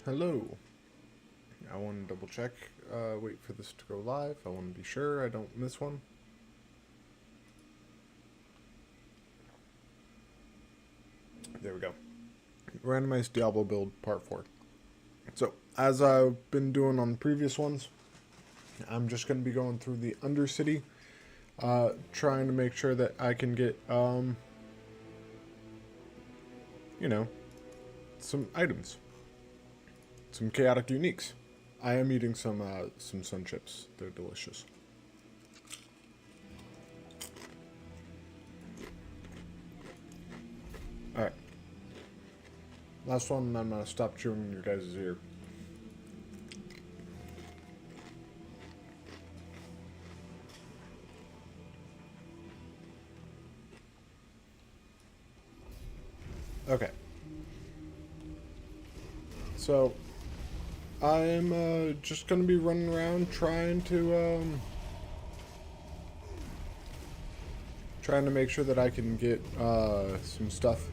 Hello. I want to double check, wait for this to go live. I want to be sure I don't miss one. There we go. Randomized Diablo build part 4. So, as I've been doing on previous ones, I'm just going to be going through the Undercity, trying to make sure that I can get, some items. Some chaotic uniques. I am eating some sun chips. They're delicious. Alright. Last one, I'm gonna stop chewing your guys' ear. Okay. So, I'm just gonna be running around trying to make sure that I can get some stuff.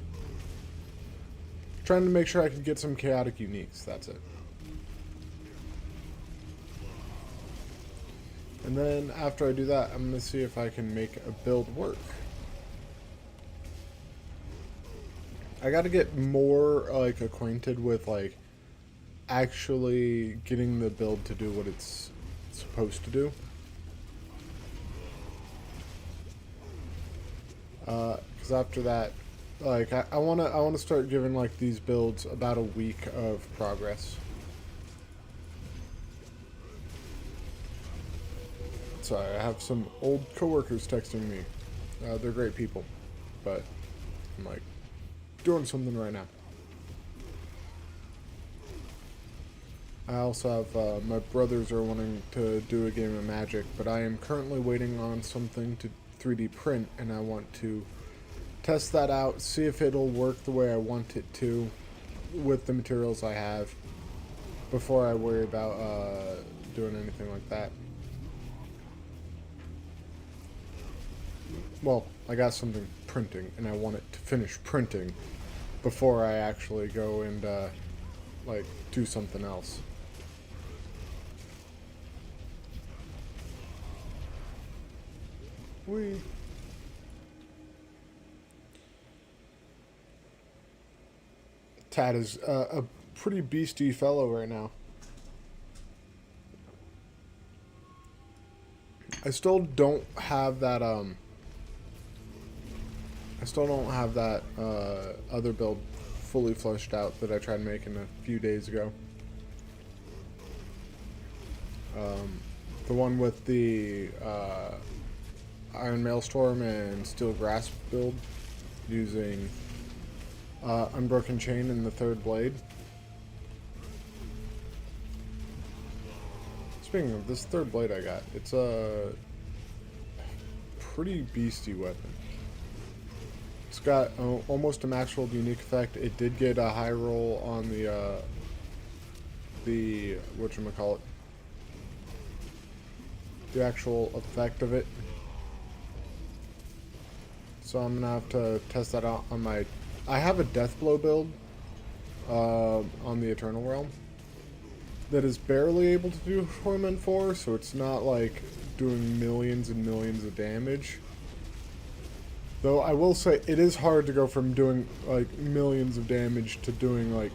Trying to make sure I can get some chaotic uniques, that's it. And then after I do that, I'm gonna see if I can make a build work. I gotta get more like acquainted with like actually getting the build to do what it's supposed to do. Because after that, like I wanna start giving like these builds about a week of progress. Sorry, I have some old coworkers texting me. They're great people, but I'm like doing something right now. I also have, my brothers are wanting to do a game of Magic, but I am currently waiting on something to 3D print, and I want to test that out, see if it'll work the way I want it to with the materials I have before I worry about doing anything like that. Well, I got something printing, and I want it to finish printing before I actually go and like do something else. Whee. Tad is a pretty beastie fellow right now. I still don't have that other build fully fleshed out that I tried making a few days ago. The one with the Iron Maelstrom and Steel Grasp build using Unbroken Chain and the third blade. Speaking of this third blade I got, it's a pretty beastie weapon. It's got almost a max rolled unique effect. It did get a high roll on the whatchamacallit, the actual effect of it. So I'm gonna have to test that out on my. I have a Deathblow build on the Eternal Realm that is barely able to do Torment 4, so it's not like doing millions and millions of damage. Though I will say it is hard to go from doing like millions of damage to doing like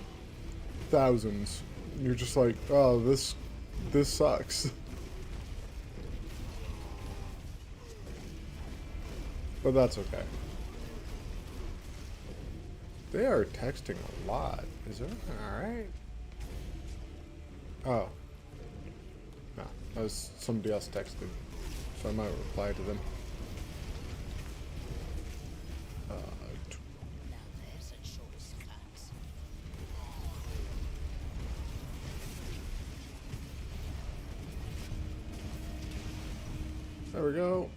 thousands. You're just like, oh, this sucks. But that's okay. They are texting a lot. Is everything alright? Oh. No, that was somebody else texting. So I might reply to them. There we go.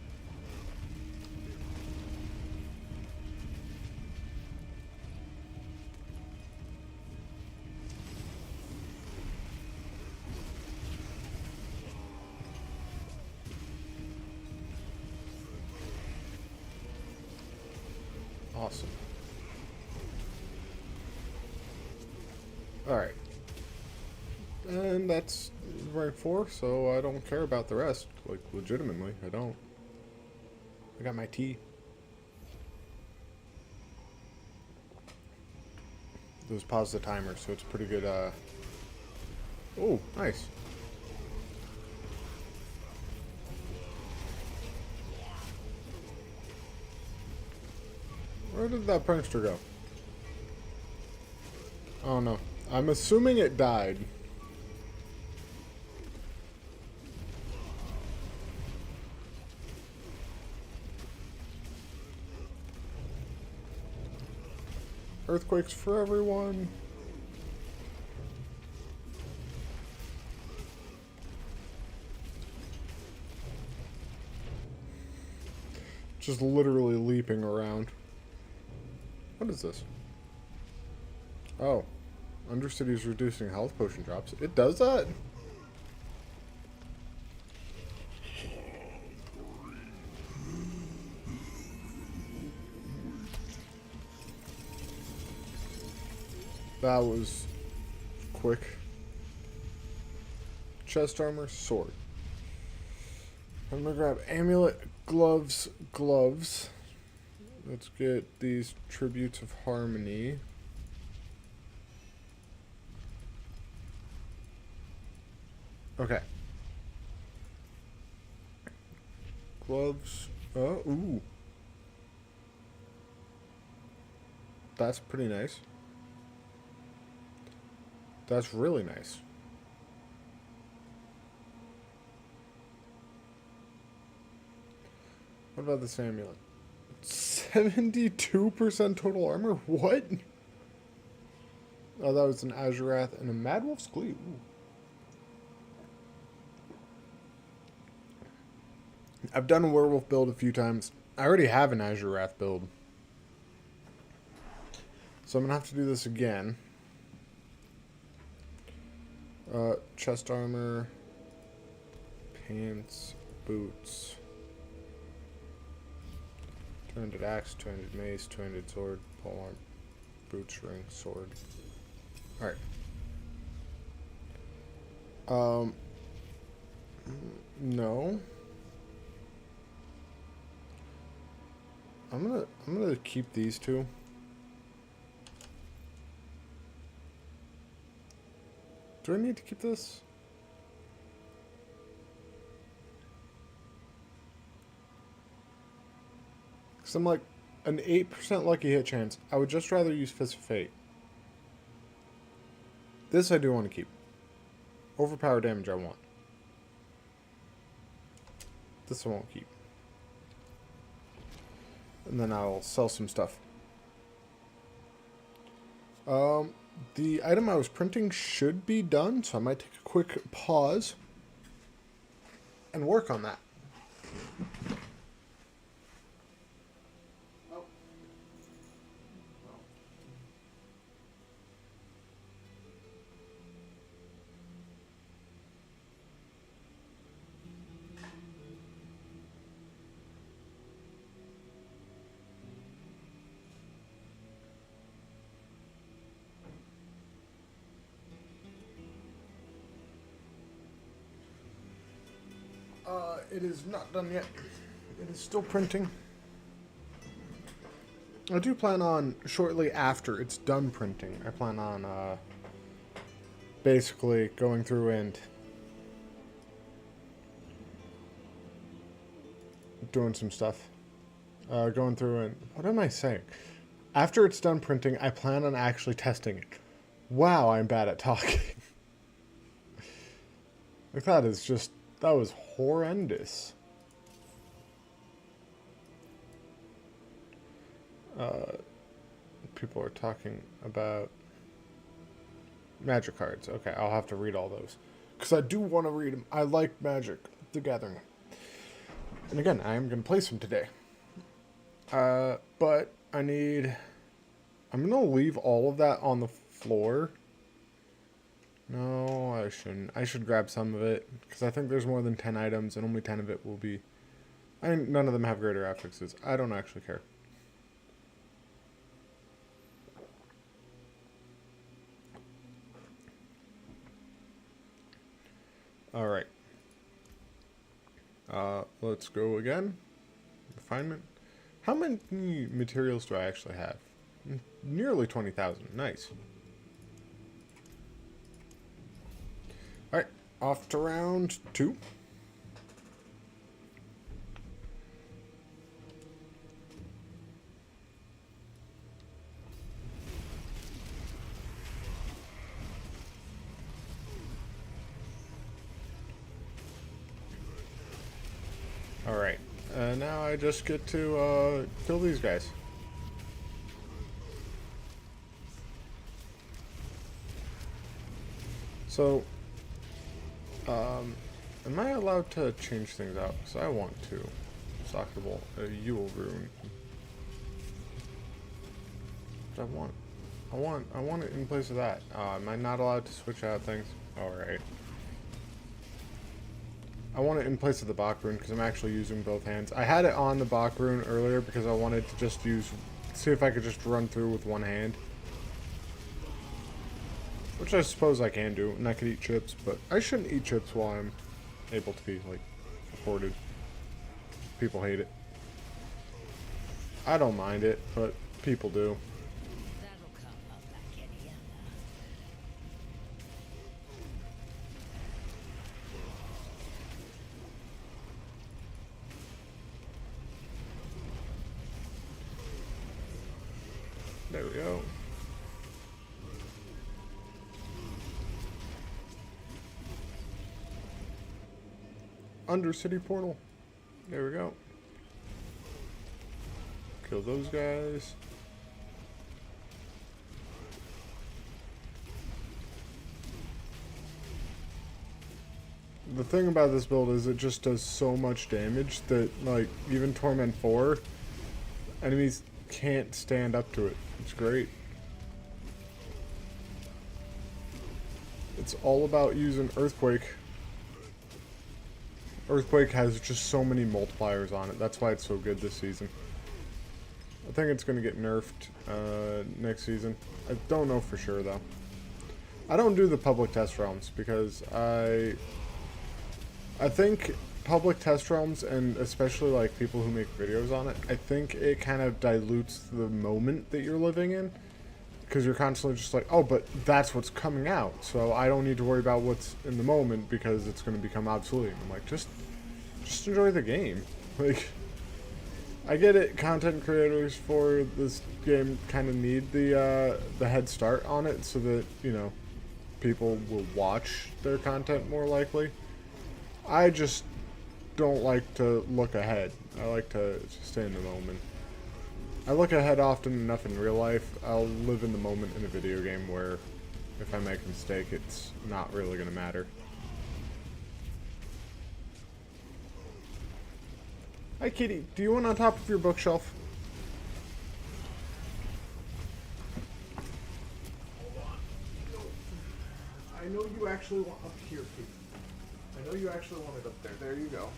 Awesome. Alright. And that's rank 4, so I don't care about the rest. Like, legitimately, I don't. I got my tea. Those pause the timer, so it's pretty good, Oh, nice. Where did that prankster go? Oh no. I'm assuming it died. Earthquakes for everyone. Just literally leaping around. What is this? Oh. Undercity is reducing health potion drops. It does that? That was quick. Chest armor, sword. I'm gonna grab amulet, gloves, gloves. Let's get these tributes of harmony. Okay. Gloves. Oh, ooh. That's pretty nice. That's really nice. What about this amulet? 72% total armor? What? Oh, that was an Azurath and a Mad Wolf's Glee. Ooh. I've done a werewolf build a few times. I already have an Azurath build. So I'm going to have to do this again. Chest armor, pants, boots, 200 axe, 200 mace, 200 sword, polearm, boots, ring, sword. Alright. No. I'm gonna keep these two. Do I need to keep this? Because I'm like an 8% lucky hit chance. I would just rather use Fist of Fate. This I do want to keep. Overpower damage I want. This I won't keep. And then I'll sell some stuff. The item I was printing should be done, so I might take a quick pause and work on that. It is not done yet. It is still printing. I do plan on, shortly after it's done printing, I plan on basically going through and doing some stuff. Going through and... What am I saying? After it's done printing, I plan on actually testing it. Wow, I'm bad at talking. Like, that is just... That was horrendous. People are talking about magic cards. Okay, I'll have to read all those. Because I do want to read them. I like Magic, the Gathering. And again, I am going to play some today. But I need... I'm going to leave all of that on the floor. No, I shouldn't. I should grab some of it. Because I think there's more than 10 items, and only 10 of it will be... none of them have greater affixes. I don't actually care. Alright. Let's go again. Refinement. How many materials do I actually have? Nearly 20,000. Nice. Alright, off to round 2. Alright, now I just get to kill these guys. So, am I allowed to change things out? Because I want to. Soccer ball, you will ruin. I want it in place of that. Am I not allowed to switch out things? Alright. I want it in place of the Bach rune because I'm actually using both hands. I had it on the Bach rune earlier because I wanted to just see if I could just run through with one hand. Which I suppose I can do, and I could eat chips, but I shouldn't eat chips while I'm able to be, like, supported. People hate it. I don't mind it, but people do. There we go. Undercity portal. There we go. Kill those guys. The thing about this build is it just does so much damage that, like, even Torment 4, enemies can't stand up to it. It's great. It's all about using Earthquake. Earthquake has just so many multipliers on it. That's why it's so good this season. I think it's going to get nerfed next season. I don't know for sure, though. I don't do the public test realms because I think public test realms, and especially like people who make videos on it, I think it kind of dilutes the moment that you're living in. Because you're constantly just like, oh, but that's what's coming out, so I don't need to worry about what's in the moment because it's going to become obsolete. I'm like, just enjoy the game. Like, I get it, content creators for this game kind of need the head start on it so that, you know, people will watch their content more likely. I just don't like to look ahead. I like to stay in the moment. I look ahead often enough in real life. I'll live in the moment in a video game where if I make a mistake, it's not really going to matter. Hi, kitty. Do you want on top of your bookshelf? Hold on. I know you actually want up here, kitty. I know you actually want it up there. There you go.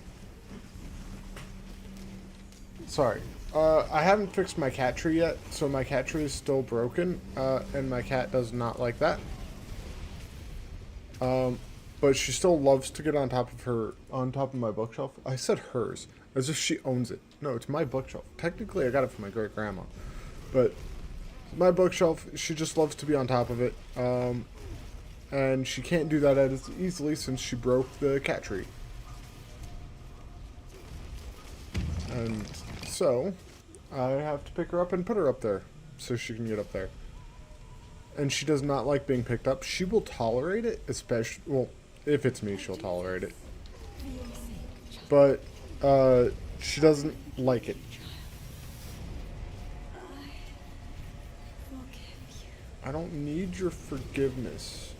Sorry. I haven't fixed my cat tree yet, so my cat tree is still broken, and my cat does not like that. But she still loves to get on top of my bookshelf. I said hers, as if she owns it. No, it's my bookshelf. Technically, I got it from my great grandma, but my bookshelf, she just loves to be on top of it. And she can't do that as easily since she broke the cat tree. And so I have to pick her up and put her up there so she can get up there. And she does not like being picked up. She will tolerate it, especially, well, if it's me, she'll tolerate it. But she doesn't like it. I don't need your forgiveness.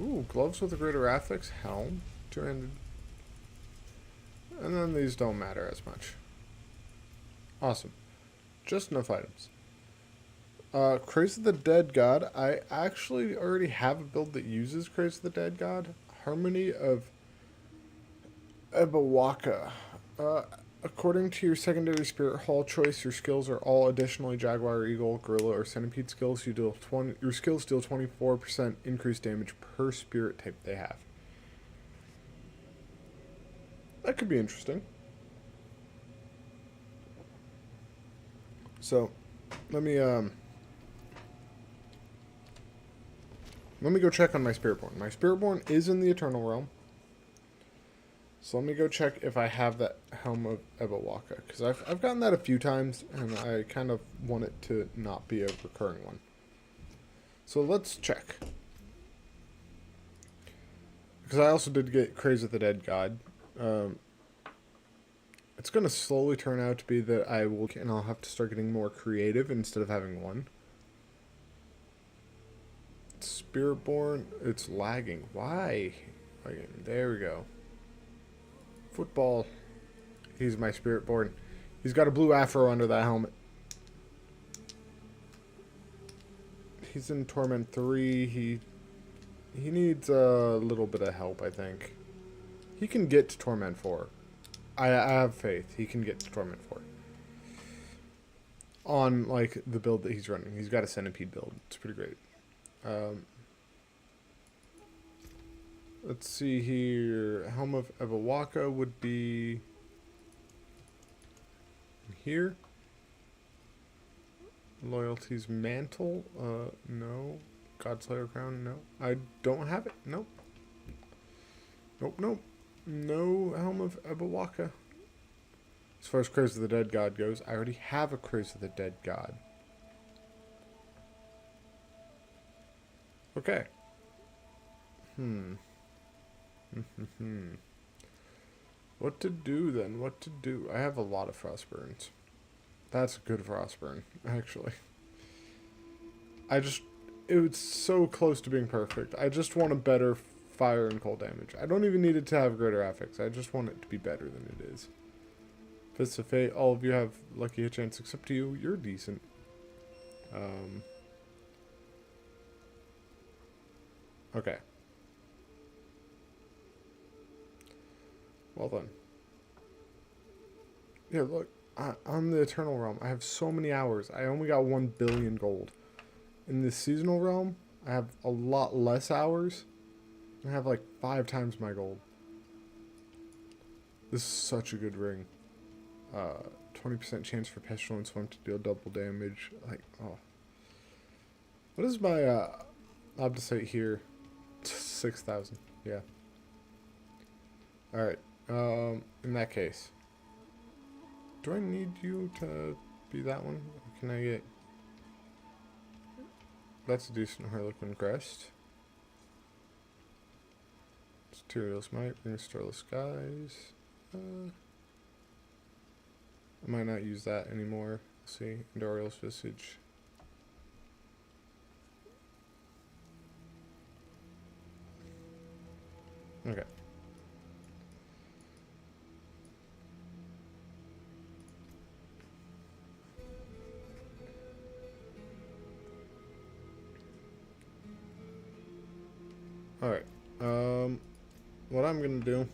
Ooh, gloves with a greater affix, helm, 2-handed. And then these don't matter as much. Awesome. Just enough items. Craze of the Dead God. I actually already have a build that uses Craze of the Dead God. Harmony of Ebawaka. According to your secondary spirit hall choice, your skills are all additionally jaguar, eagle, gorilla, or centipede skills. Your skills deal 24% increased damage per spirit type they have. That could be interesting. So, let me go check on my Spiritborn. My Spiritborn is in the Eternal Realm. So let me go check if I have that Helm of Ebawaka. Because I've gotten that a few times, and I kind of want it to not be a recurring one. So let's check. Because I also did get Craze of the Dead God. It's going to slowly turn out to be that I'll have to start getting more creative instead of having one. Spiritborn, it's lagging. Why? There we go. Football. He's my Spiritborn. He's got a blue afro under that helmet. He's in Torment 3. He needs a little bit of help, I think. He can get to Torment 4. I have faith. He can get to Torment 4. On, like, the build that he's running. He's got a Centipede build. It's pretty great. Let's see here. Helm of Ebawaka would be here. Loyalty's Mantle. No. Godslayer Crown. No. I don't have it. Nope. Nope. No Helm of Ebawaka. As far as Craze of the Dead God goes, I already have a Craze of the Dead God. Okay. What to do then? What to do? I have a lot of Frostburns. That's a good Frostburn, actually. It was so close to being perfect. I just want a better fire and cold damage. I don't even need it to have greater affix. I just want it to be better than it is. Fists of Fate, all of you have lucky hit chance except you. You're decent. Okay. Well done. Yeah, look. On the Eternal Realm, I have so many hours. I only got 1 billion gold. In the Seasonal Realm, I have a lot less hours. I have like 5 times my gold. This is such a good ring. 20% chance for Pestilence Swim to deal double damage. Like, oh. What is my Obdicate here? 6,000. Yeah. Alright. In that case. Do I need you to be that one? Or can I get... That's a decent Harlequin Crest. Material Smite, bring Starless Skies. I might not use that anymore. Let's see. Endorial's Visage. Okay. Alright. What I'm gonna do...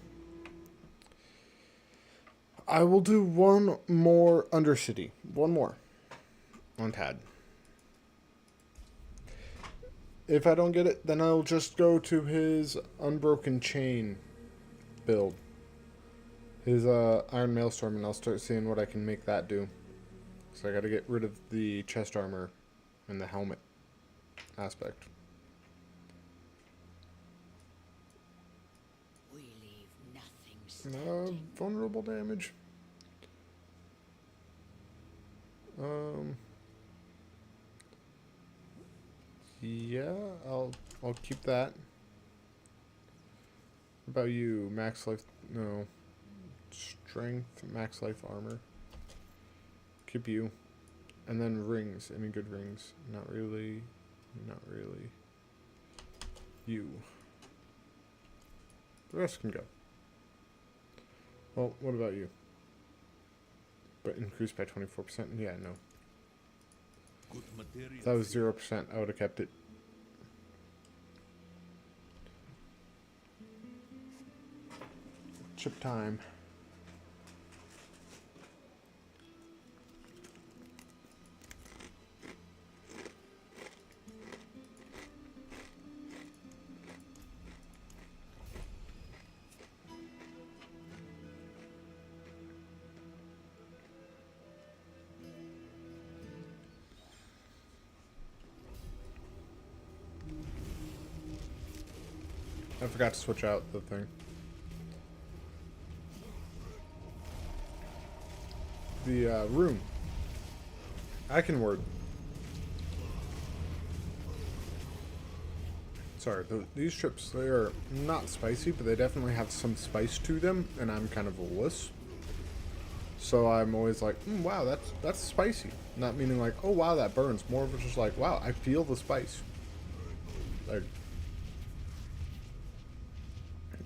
I will do one more Undercity. One more. On Tad. If I don't get it, then I'll just go to his Unbroken Chain build. His Iron Maelstrom, and I'll start seeing what I can make that do. So I gotta get rid of the chest armor and the helmet aspect. We leave nothing standing. Vulnerable damage. Yeah, I'll keep that. What about you? Max life? No. Strength, max life armor. Keep you. And then rings. Any good rings? Not really. Not really. You. The rest can go. Well, what about you? But increased by 24%? Yeah, no. If that was 0%, I would have kept it. Chip time. I forgot to switch out the thing. The room. I can word. Sorry, these chips, they are not spicy, but they definitely have some spice to them, and I'm kind of a wuss. So I'm always like, wow, that's spicy. Not meaning like, oh wow, that burns. More of it's just like, wow, I feel the spice. Like,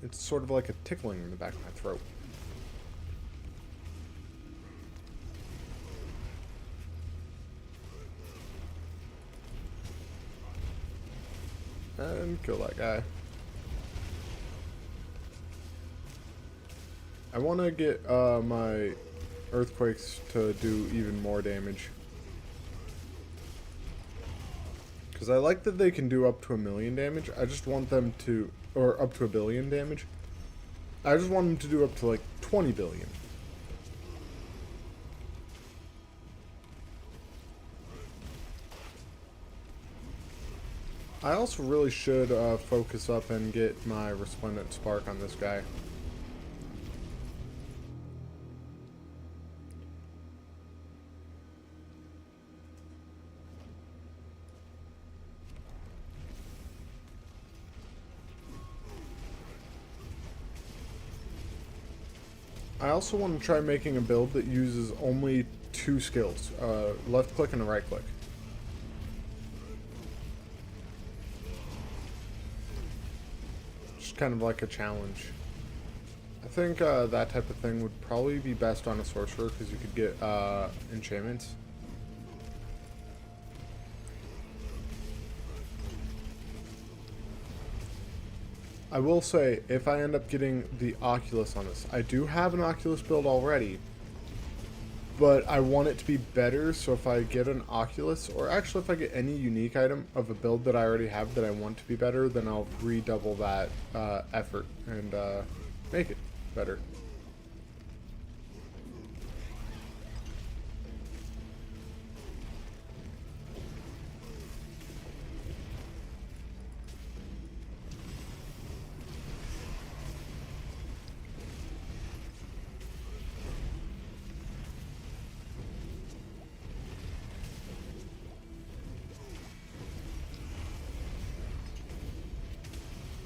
it's sort of like a tickling in the back of my throat. And kill that guy. I want to get my earthquakes to do even more damage. Because I like that they can do up to 1,000,000 damage. I just want them to... Or up to 1,000,000,000 damage. I just want them to do up to like 20 billion. I also really should focus up and get my Resplendent Spark on this guy. I also want to try making a build that uses only 2 skills, left click and a right click. Just kind of like a challenge. I think that type of thing would probably be best on a sorcerer because you could get enchantments. I will say, if I end up getting the Oculus on this, I do have an Oculus build already, but I want it to be better, so if I get an Oculus, or actually if I get any unique item of a build that I already have that I want to be better, then I'll redouble that effort and make it better.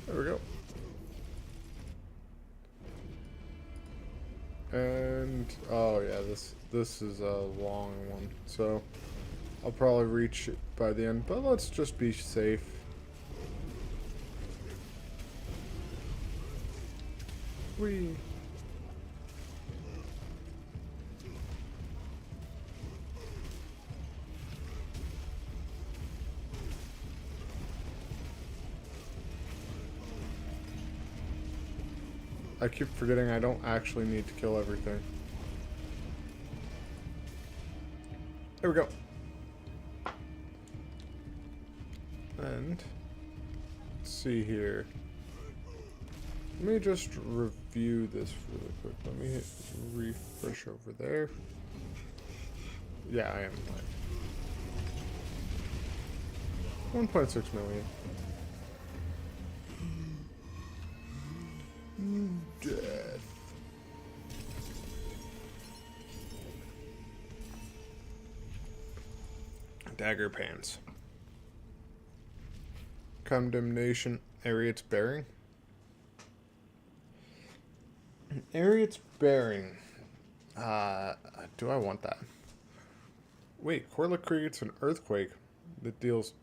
There we go. And oh yeah, this is a long one, so I'll probably reach it by the end, but let's just be safe. Whee! I keep forgetting I don't actually need to kill everything. There we go. And let's see here. Let me just review this really quick. Let me hit refresh over there. Yeah, I am live. 1.6 million. Death. Dagger pants. Condemnation. Ariat's bearing. Ariat's bearing. Do I want that? Wait, Corlick creates an earthquake that deals...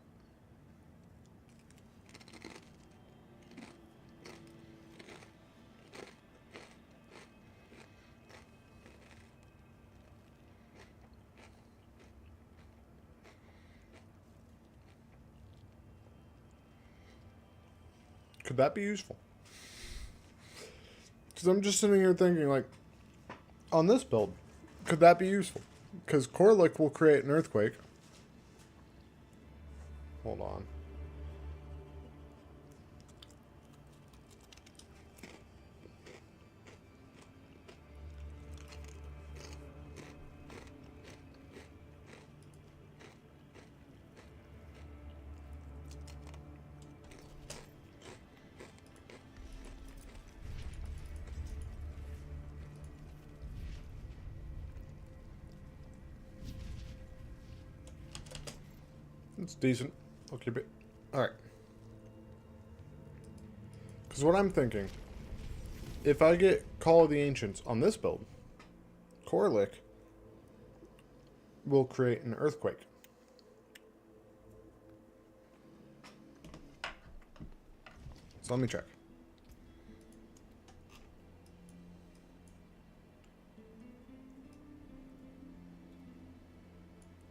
Could that be useful? Because I'm just sitting here thinking, like, on this build, could that be useful? Because Corlick will create an earthquake. Hold on. It's decent. I'll keep it. Alright. Because what I'm thinking, if I get Call of the Ancients on this build, Corlick will create an Earthquake. So let me check.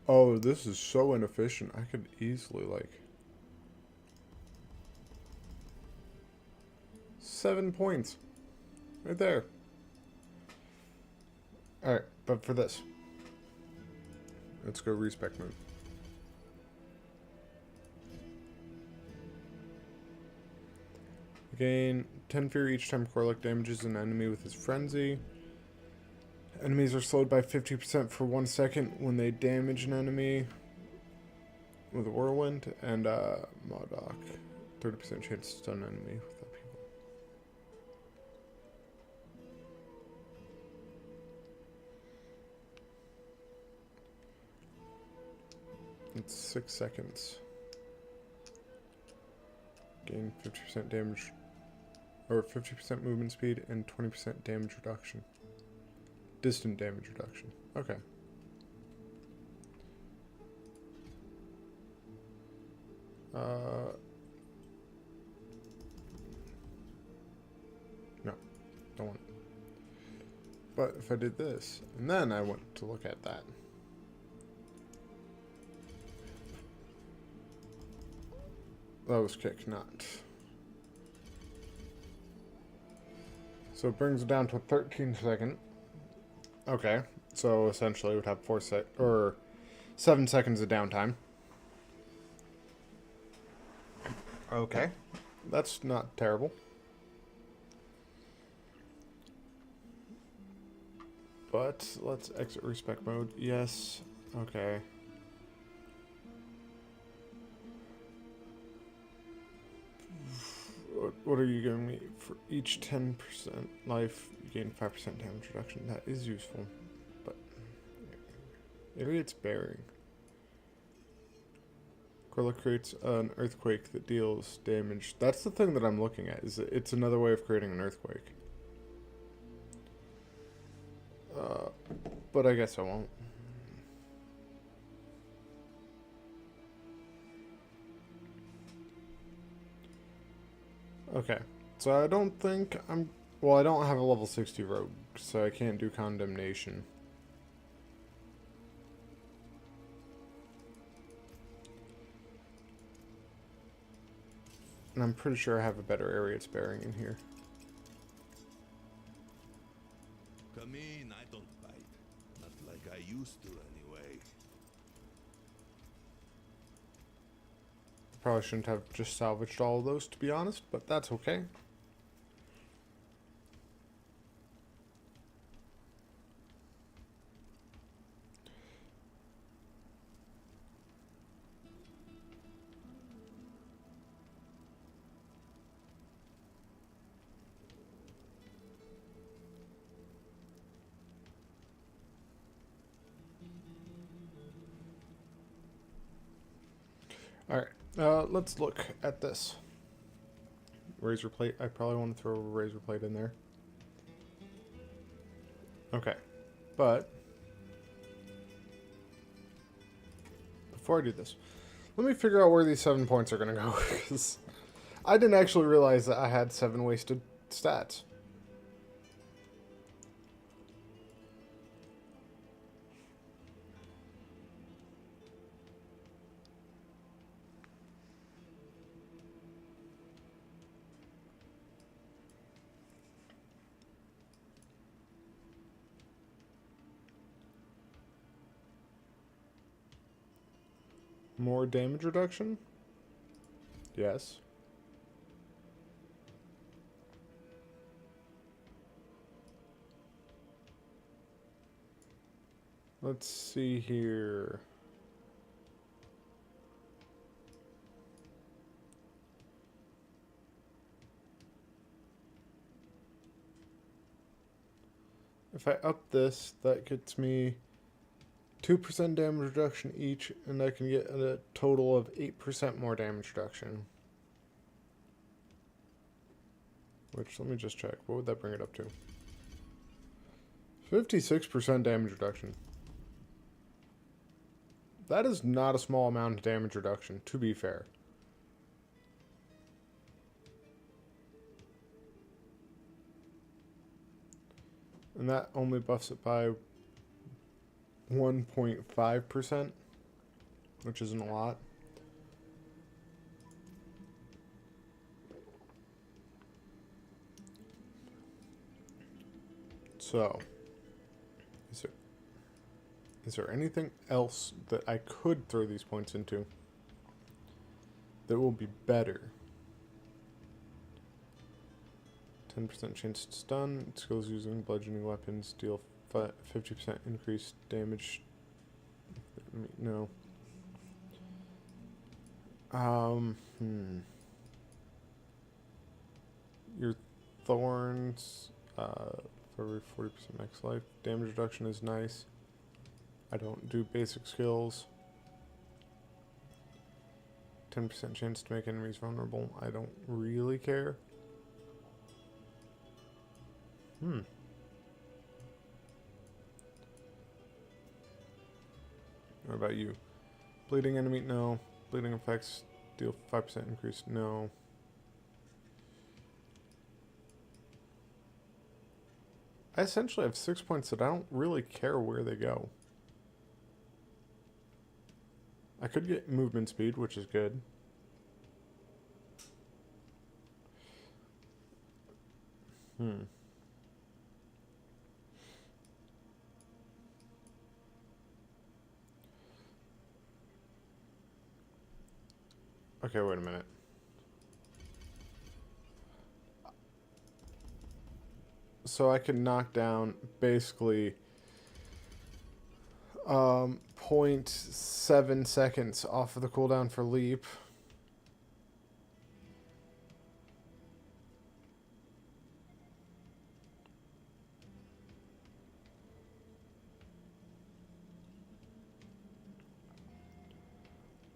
Oh, this is so inefficient. I could easily, like... 7 points. Right there. Alright, but for this. Let's go respec mode. Gain 10 fear each time Corlick damages an enemy with his frenzy. Enemies are slowed by 50% for 1 second when they damage an enemy with a whirlwind. And Modoc, 30% chance to stun an enemy with upheaval. It's 6 seconds. Gain 50% damage, or 50% movement speed and 20% damage reduction. Distant damage reduction. Okay. No, don't want it. But if I did this, and then I went to look at that. That was kick, not. So it brings it down to 13 second. Okay, so essentially it would have 7 seconds of downtime. Okay, that's not terrible. But let's exit respec mode. Yes. Okay. What are you giving me? For each 10% life, you gain 5% damage reduction. That is useful. But maybe it's bearing. Corlick creates an earthquake that deals damage. That's the thing that I'm looking at. Is it's another way of creating an earthquake. But I guess I won't. Okay, so I don't think I'm... Well, I don't have a level 60 rogue, so I can't do condemnation. And I'm pretty sure I have a better area it's bearing in here. Come in, I don't bite. Not like I used to, anyway. Probably shouldn't have just salvaged all of those, to be honest, but that's okay. Alright, let's look at this. Razor plate. I probably want to throw a razor plate in there. Okay, but before I do this, let me figure out where these 7 points are going to go, because I didn't actually realize that I had 7 wasted stats. More damage reduction? Yes. Let's see here. If I up this, that gets me 2% damage reduction each, and I can get a total of 8% more damage reduction. Which, let me just check. What would that bring it up to? 56% damage reduction. That is not a small amount of damage reduction, to be fair. And that only buffs it by 1.5%, which isn't a lot. So, is there anything else that I could throw these points into that will be better? 10% chance to stun. Skills using bludgeoning weapons deal 50% increased damage. No. Your thorns for every 40% max life. Damage reduction is nice. I don't do basic skills. 10% chance to make enemies vulnerable. I don't really care. What about you? Bleeding enemy? No. Bleeding effects deal 5% increase? No. I essentially have 6 points that I don't really care where they go. I could get movement speed, which is good. Okay, wait a minute. So I can knock down basically 0.7 seconds off of the cooldown for leap.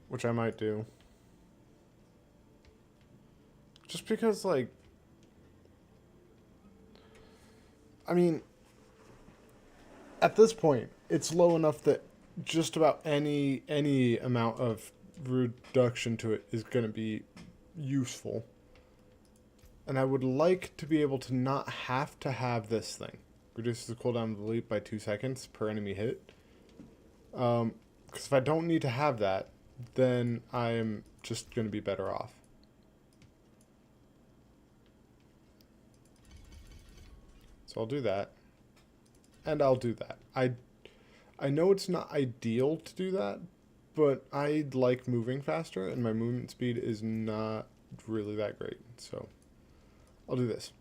Which I might do. Just because, like, I mean, at this point, it's low enough that just about any amount of reduction to it is going to be useful. And I would like to be able to not have to have this thing. Reduces the cooldown of the leap by 2 seconds per enemy hit. Because if I don't need to have that, then I'm just going to be better off. So I'll do that. And I'll do that. I know it's not ideal to do that, but I like moving faster, and my movement speed is not really that great. So I'll do this.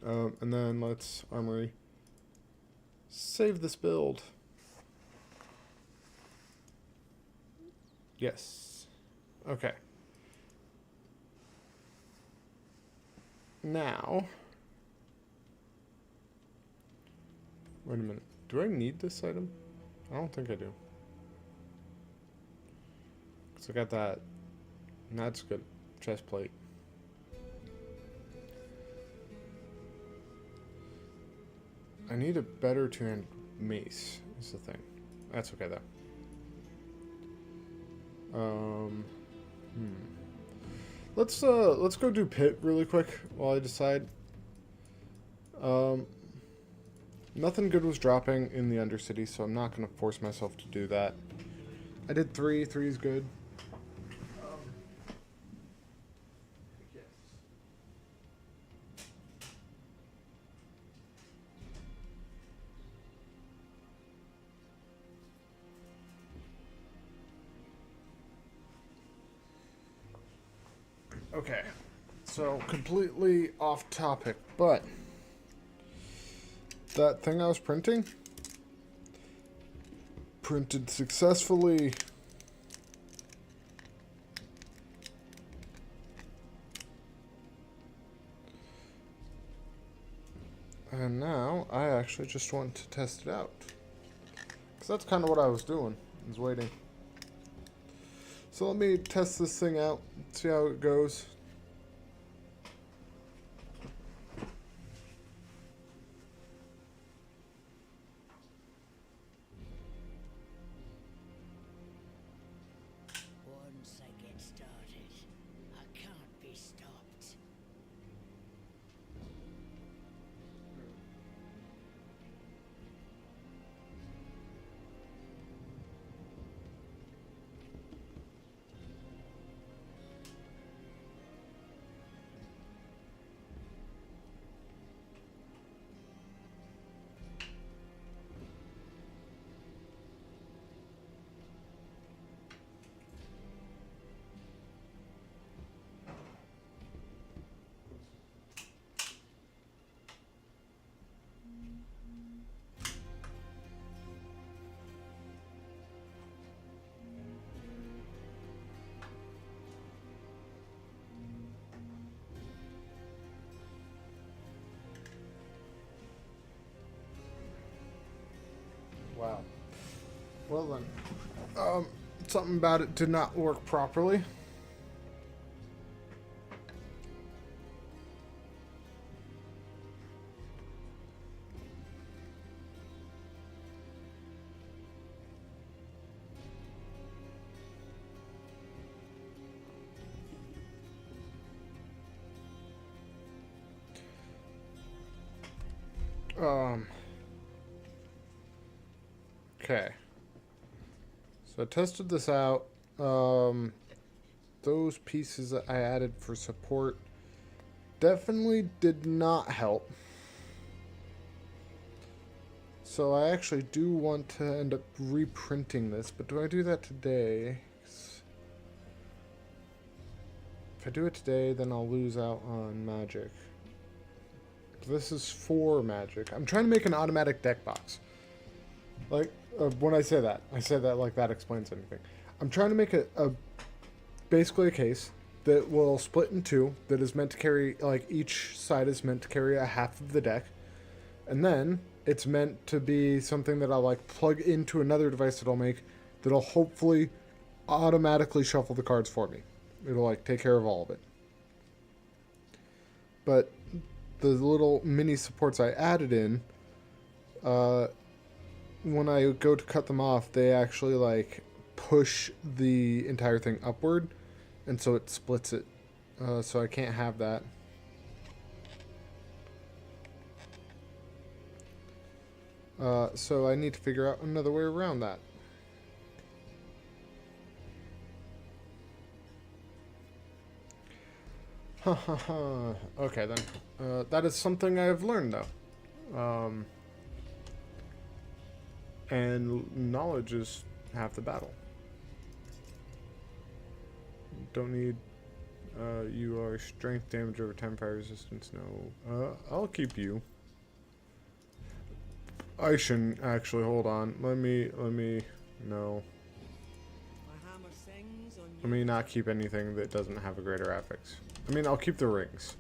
And then let's armory. Save this build. Yes. Okay. Now... Wait a minute. Do I need this item? I don't think I do. Because I got that. And that's good. Chest plate. I need a better two-handed mace, is the thing. That's okay, though. Let's go do pit really quick while I decide. Nothing good was dropping in the Undercity, so I'm not going to force myself to do that. I did 3. 3 is good. Okay, so completely off topic, but that thing I was printed successfully. And now I actually just want to test it out. Because that's kind of what I was doing. I was waiting. So let me test this thing out. See how it goes. Once I get started, I can't be stopped. Wow. Well then. Something about it did not work properly. Okay. So I tested this out. Those pieces that I added for support definitely did not help. So I actually do want to end up reprinting this, but do I do that today? 'Cause if I do it today, then I'll lose out on magic. This is for magic. I'm trying to make an automatic deck box. Like, when I say that like that explains anything. I'm trying to make basically a case that will split in two, that is meant to carry, like, each side is meant to carry a half of the deck. And then it's meant to be something that I'll, like, plug into another device that I'll make that'll hopefully automatically shuffle the cards for me. It'll, like, take care of all of it. But the little mini supports I added in, when I go to cut them off, they actually, like, push the entire thing upward, and so it splits it. So I can't have that. So I need to figure out another way around that. Okay, then. That is something I've learned, though. And knowledge is half the battle. Don't need... you are strength damage over time, fire resistance, no. I'll keep you. I shouldn't actually, hold on. Let me, no. Let me not keep anything that doesn't have a greater affix. I mean, I'll keep the rings.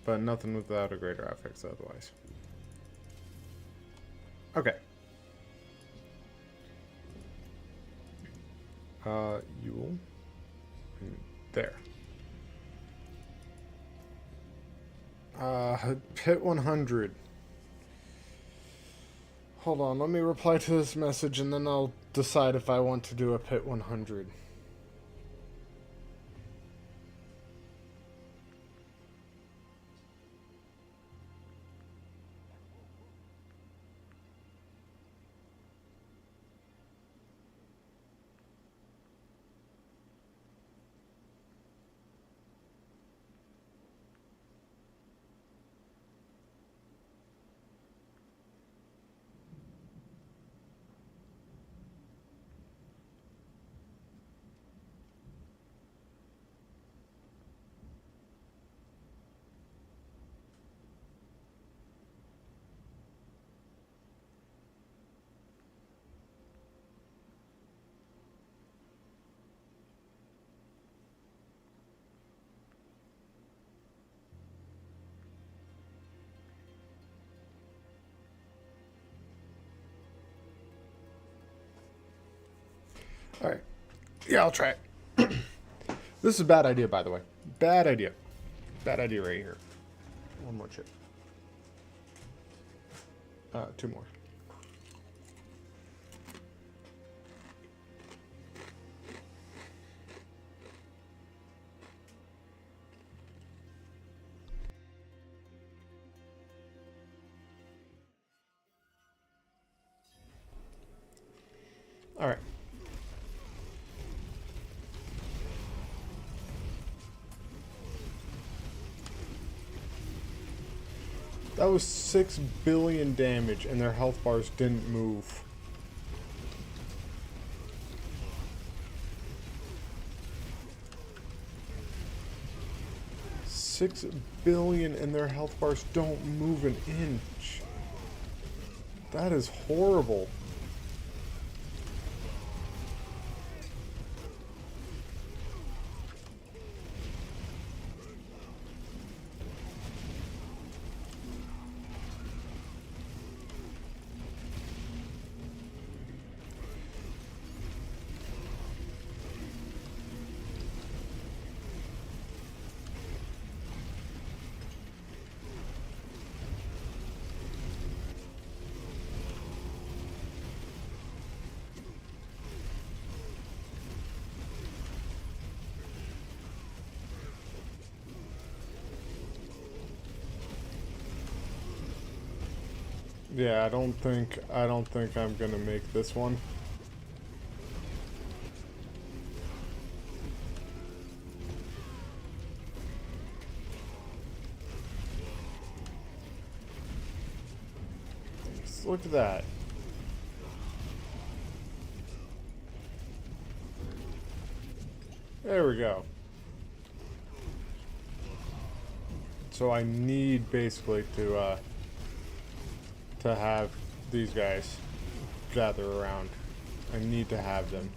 But nothing without a greater affix otherwise. Okay. You will... There. Pit 100. Hold on, let me reply to this message and then I'll decide if I want to do a Pit 100. Alright. Yeah, I'll try it. This is a bad idea, by the way. Bad idea. Bad idea right here. One more chip. Two more. Alright. That was 6 billion damage and their health bars didn't move. $6 billion and their health bars don't move an inch. That is horrible. Yeah, I don't think I'm gonna make this one. Just look at that. There we go. So I need basically to have these guys gather around. I need to have them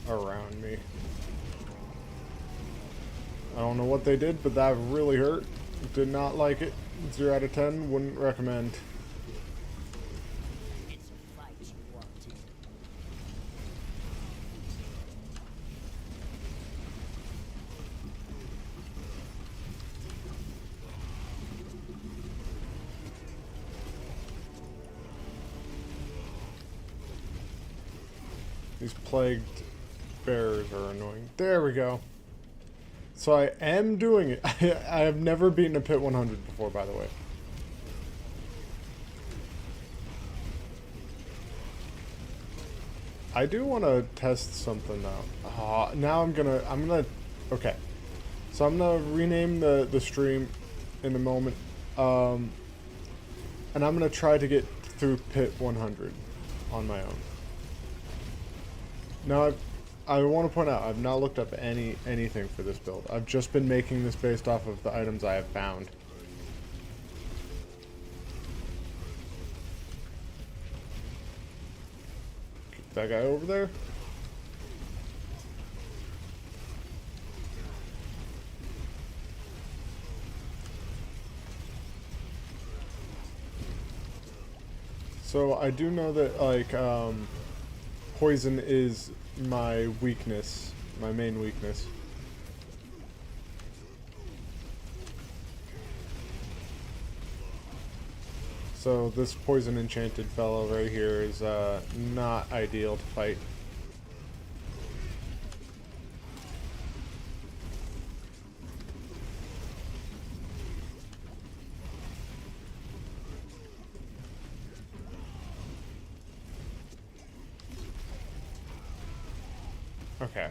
around me. I don't know what they did, but that really hurt. Did not like it. 0 out of 10, wouldn't recommend. It's a fight you wanted. These plagued bears are annoying. There we go. So I am doing it. I have never beaten a pit 100 before, by the way. I do want to test something now. Now I'm gonna, okay. So I'm gonna rename the stream in a moment. And I'm gonna try to get through pit 100 on my own. Now, I want to point out, I've not looked up anything for this build. I've just been making this based off of the items I have found. Get that guy over there. So I do know that, like, poison is my weakness, my main weakness. So this poison enchanted fellow right here is not ideal to fight. Okay.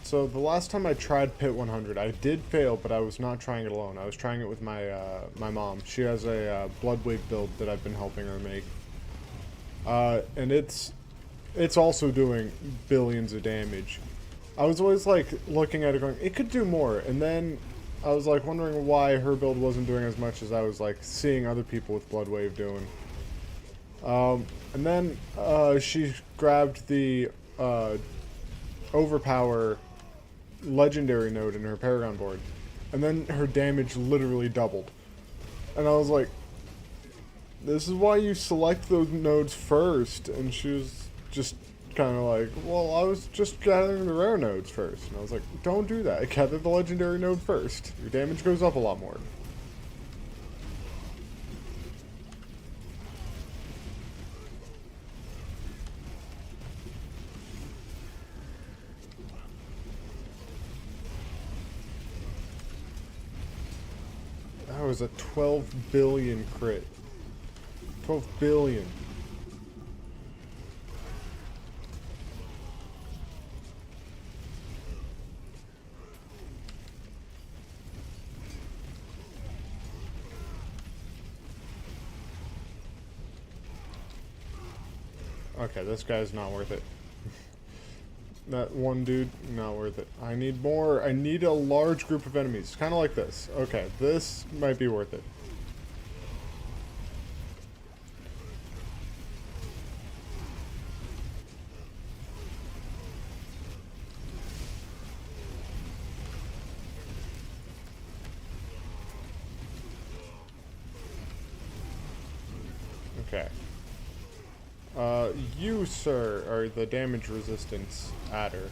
So the last time I tried Pit 100, I did fail, but I was not trying it alone. I was trying it with my my mom. She has a blood wave build that I've been helping her make, and it's also doing billions of damage. I was always like looking at it, going, it could do more, and then I was like wondering why her build wasn't doing as much as I was like seeing other people with blood wave doing. And then she grabbed the overpower legendary node in her Paragon board, and then her damage literally doubled. And I was like, This is why you select those nodes first. And she was just kind of like, well, I was just gathering the rare nodes first. And I was like, don't do that. Gather the legendary node first. Your damage goes up a lot more. That was a 12 billion crit. 12 billion. Okay, this guy's not worth it. That one dude, not worth it. I need more. I need a large group of enemies. Kind of like this. Okay, this might be worth it. Okay. You, sir, are the damage resistance adder.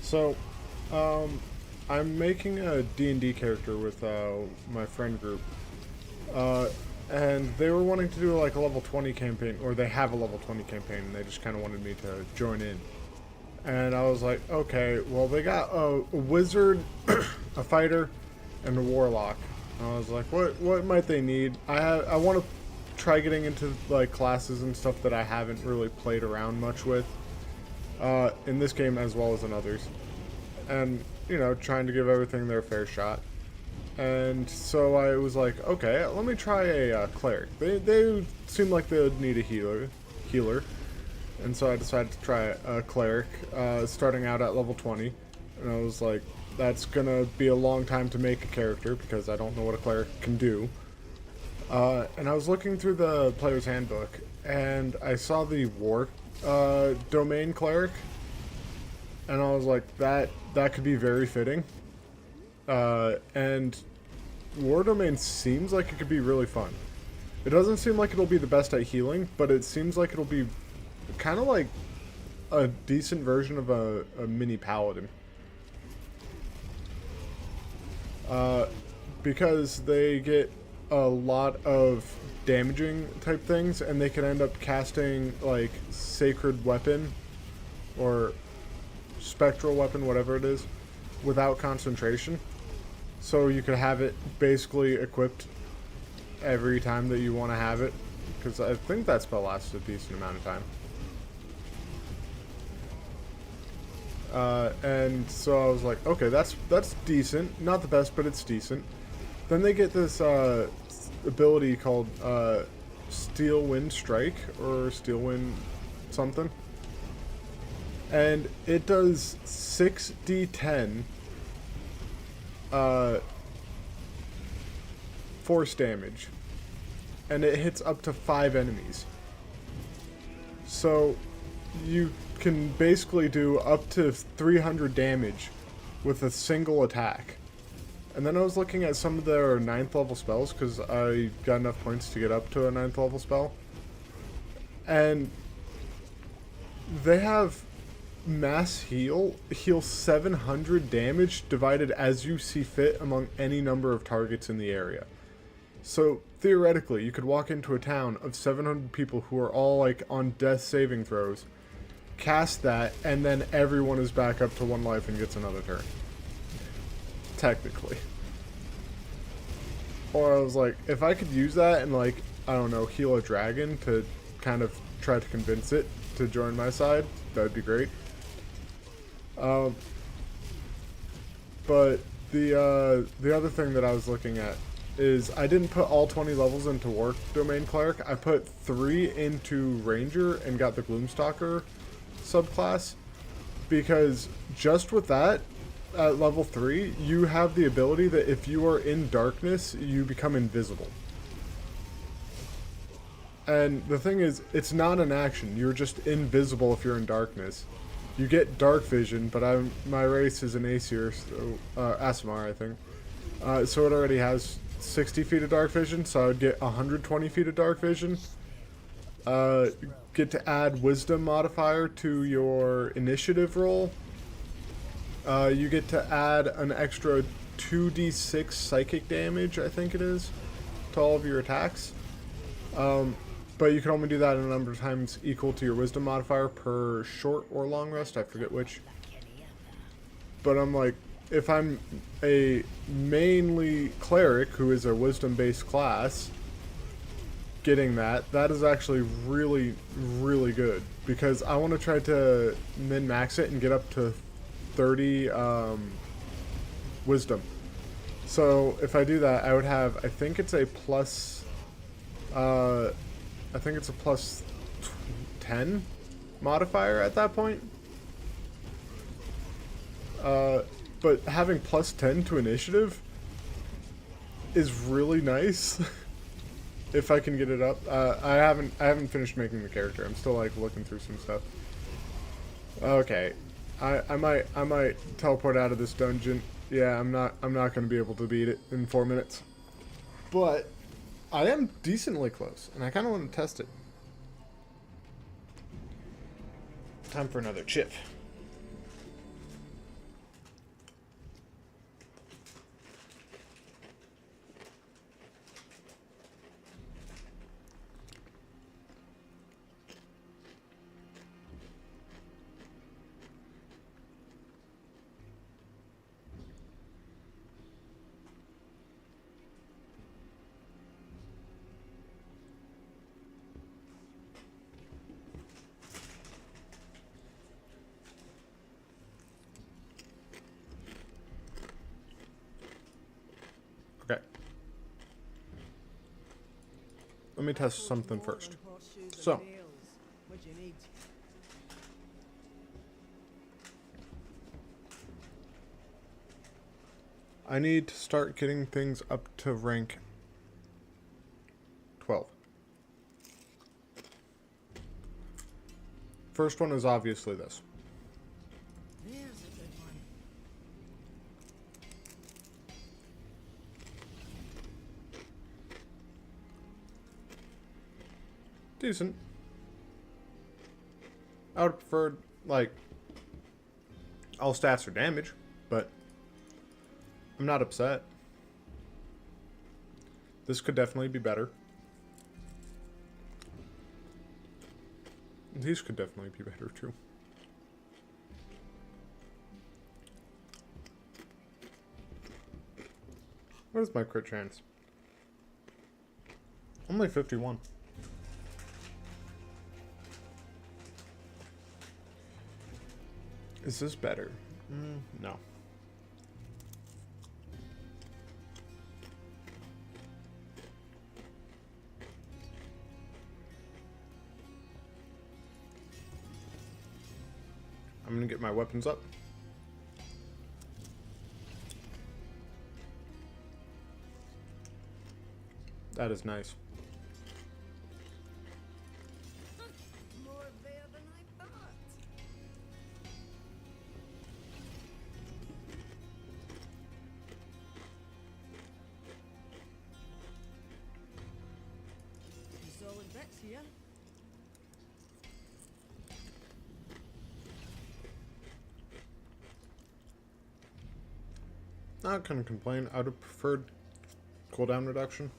So, I'm making a D&D character with my friend group, and they were wanting to do like a level 20 campaign, or they have a level 20 campaign, and they just kind of wanted me to join in. And I was like, okay, well, they got a wizard, a fighter, and a warlock. And I was like, what might they need? I want to try getting into like classes and stuff that I haven't really played around much with in this game as well as in others. And, you know, trying to give everything their fair shot. And so I was like, okay, let me try a cleric. They seem like they would need a healer. And so I decided to try a cleric, starting out at level 20. And I was like, that's gonna be a long time to make a character because I don't know what a cleric can do. And I was looking through the player's handbook, and I saw the war domain cleric. And I was like, that could be very fitting. And war domain seems like it could be really fun. It doesn't seem like it'll be the best at healing, but it seems like it'll be kind of like a decent version of a mini paladin. Because they get a lot of damaging type things, and they can end up casting like sacred weapon or spectral weapon, whatever it is, without concentration. So you could have it basically equipped every time that you want to have it, because I think that spell lasts a decent amount of time. And so I was like, okay, that's decent. Not the best, but it's decent. Then they get this ability called Steel Wind Strike, or Steel Wind something. And it does 6d10 force damage. And it hits up to 5 enemies. So you can basically do up to 300 damage with a single attack. And then I was looking at some of their 9th level spells, because I got enough points to get up to a 9th level spell. And they have mass heal 700 damage divided as you see fit among any number of targets in the area. So theoretically, you could walk into a town of 700 people who are all like on death saving throws, cast that, and then everyone is back up to 1 life and gets another turn. Technically. Or I was like, if I could use that and like, I don't know, heal a dragon to kind of try to convince it to join my side, that would be great. But the other thing that I was looking at is I didn't put all 20 levels into War Domain Cleric. I put 3 into Ranger and got the Gloomstalker subclass, because just with that, at level 3, you have the ability that if you are in darkness, you become invisible. And the thing is, it's not an action. You're just invisible if you're in darkness. You get dark vision, but my race is an Aesir, so, Asimar, I think. So it already has 60 feet of dark vision, so I would get 120 feet of dark vision. Get to add wisdom modifier to your initiative roll. You get to add an extra 2d6 psychic damage, I think it is, to all of your attacks. But you can only do that in a number of times equal to your wisdom modifier per short or long rest. I forget which. But I'm like, if I'm a mainly cleric who is a wisdom-based class, getting that is actually really, really good. Because I want to try to min-max it and get up to 30 wisdom. So if I do that, I would have, I think it's a plus... I think it's a plus 10 modifier at that point. But having plus 10 to initiative is really nice. If I can get it up. I haven't finished making the character. I'm still like looking through some stuff. Okay. I might teleport out of this dungeon. Yeah, I'm not gonna be able to beat it in 4 minutes. But I am decently close, and I kinda wanna test it. Time for another chip. Okay. Let me test something first. So, I need to start getting things up to rank 12. First one is obviously this. There's a good one. Decent. I would prefer, like, all stats are damage, but I'm not upset. This could definitely be better. These could definitely be better, too. What is my crit chance? Only 51. Is this better? No. I'm gonna get my weapons up. That is nice. More there than I thought. Solid bets here. Not gonna complain. I would have preferred cooldown reduction.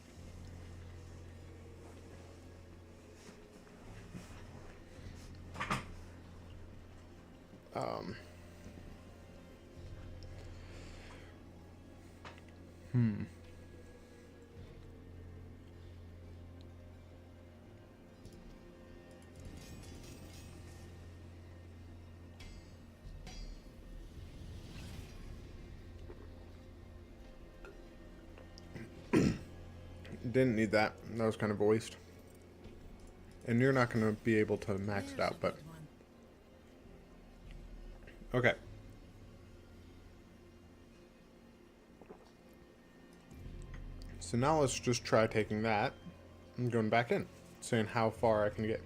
Didn't need that. That was kind of a waste. And you're not going to be able to max it out, but... Okay. So now let's just try taking that and going back in. saying how far I can get.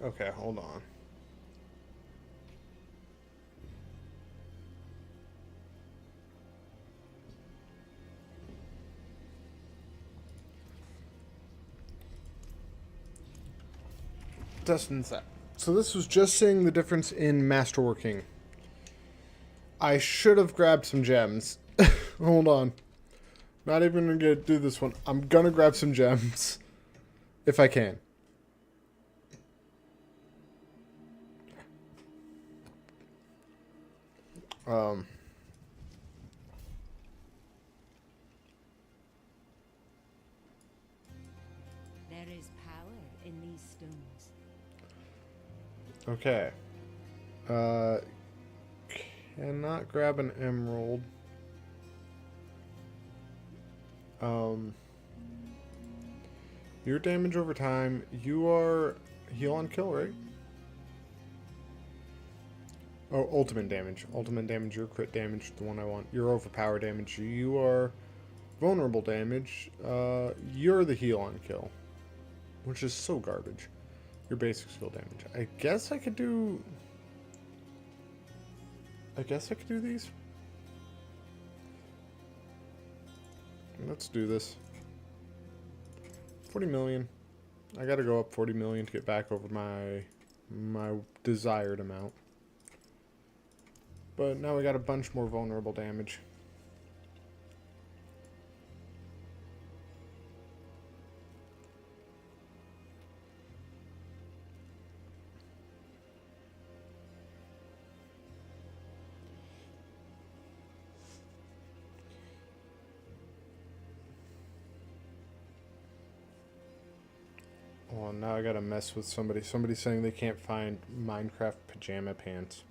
Okay, hold on. Testing that. So this was just saying the difference in masterworking. I should have grabbed some gems. Hold on. Not even gonna do this one. I'm gonna grab some gems. If I can. There is power in these stones. Okay. Cannot grab an emerald. Your damage over time. You are heal on kill, right? Oh, ultimate damage. Ultimate damage, your crit damage, the one I want. Your overpower damage. You are vulnerable damage. You're the heal on kill. Which is so garbage. Your basic skill damage. I guess I could do these. Let's do this. 40 million. I gotta go up 40 million to get back over my desired amount. But now we got a bunch more vulnerable damage. Oh, now I gotta mess with somebody. Somebody's saying they can't find Minecraft pajama pants.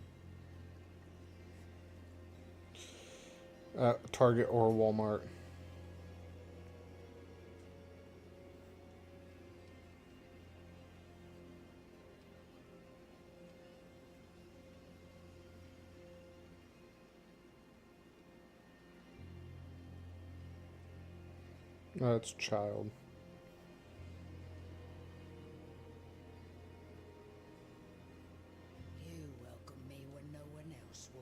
Target or Walmart. That's child. You welcome me when no one else would.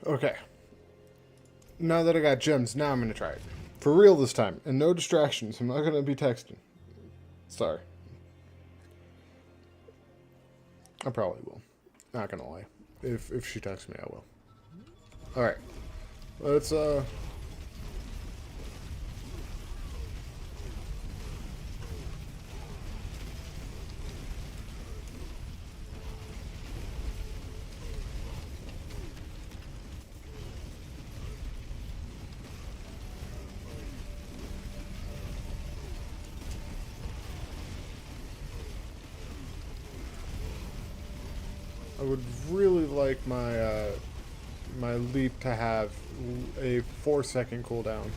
Okay. Now that I got gems, now I'm gonna try it. For real this time. And no distractions. I'm not gonna be texting. Sorry. I probably will. Not gonna lie. If she texts me, I will. Alright. Let's I would really like my my leap to have a 4-second cooldown.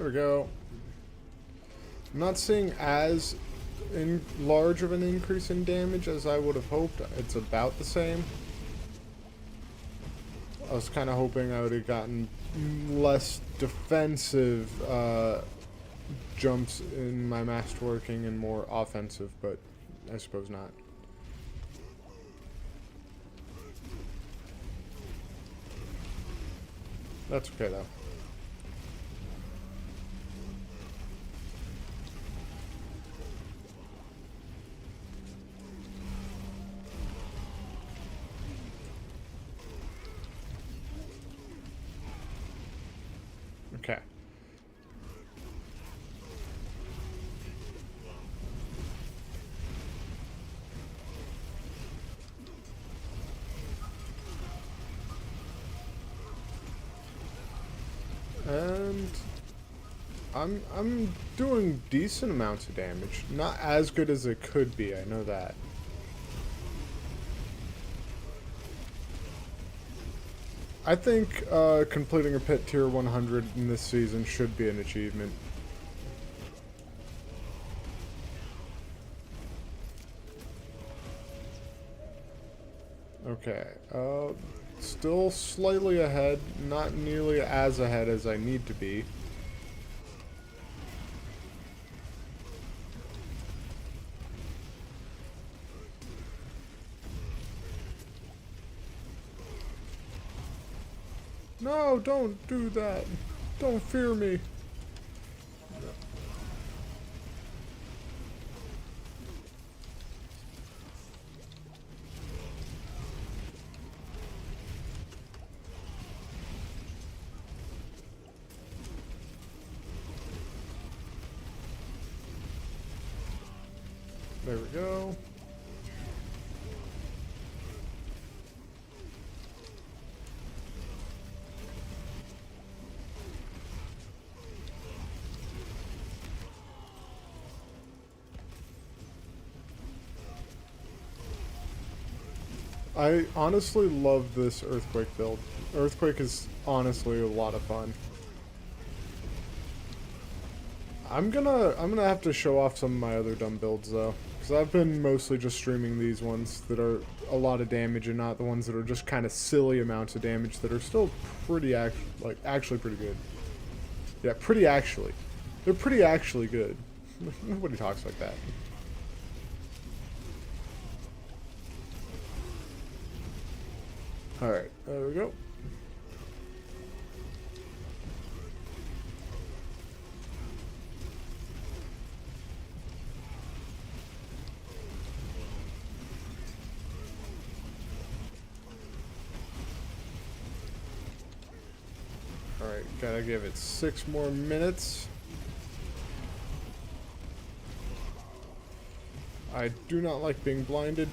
There we go. I'm not seeing as large of an increase in damage as I would have hoped. It's about the same. I was kind of hoping I would have gotten less defensive jumps in my masterworking and more offensive, but I suppose not. That's okay though. Okay. And I'm doing decent amounts of damage. Not as good as it could be, I know that. I think completing a pit tier 100 in this season should be an achievement. Okay, still slightly ahead, not nearly as ahead as I need to be. No, don't do that. Don't fear me. There we go. I honestly love this Earthquake build. Earthquake is honestly a lot of fun. I'm gonna have to show off some of my other dumb builds though, because I've been mostly just streaming these ones that are a lot of damage and not the ones that are just kind of silly amounts of damage that are still pretty actually pretty good. Yeah, pretty actually. They're pretty actually good. Nobody talks like that. Alright, there we go. Alright, gotta give it 6 more minutes. I do not like being blinded.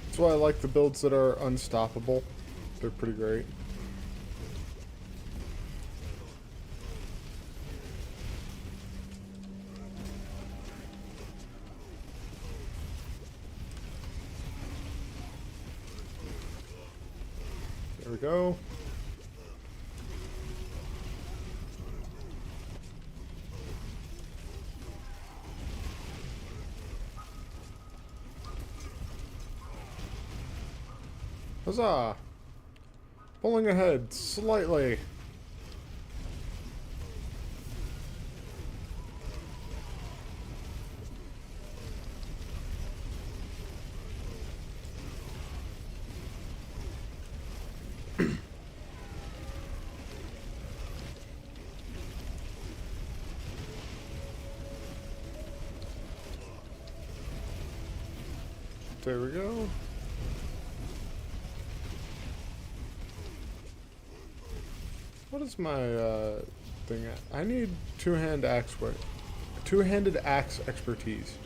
That's why I like the builds that are unstoppable. They're pretty great. There we go. Huzzah! Pulling ahead slightly. There we go. What is my thing at? I need two-handed axe expertise.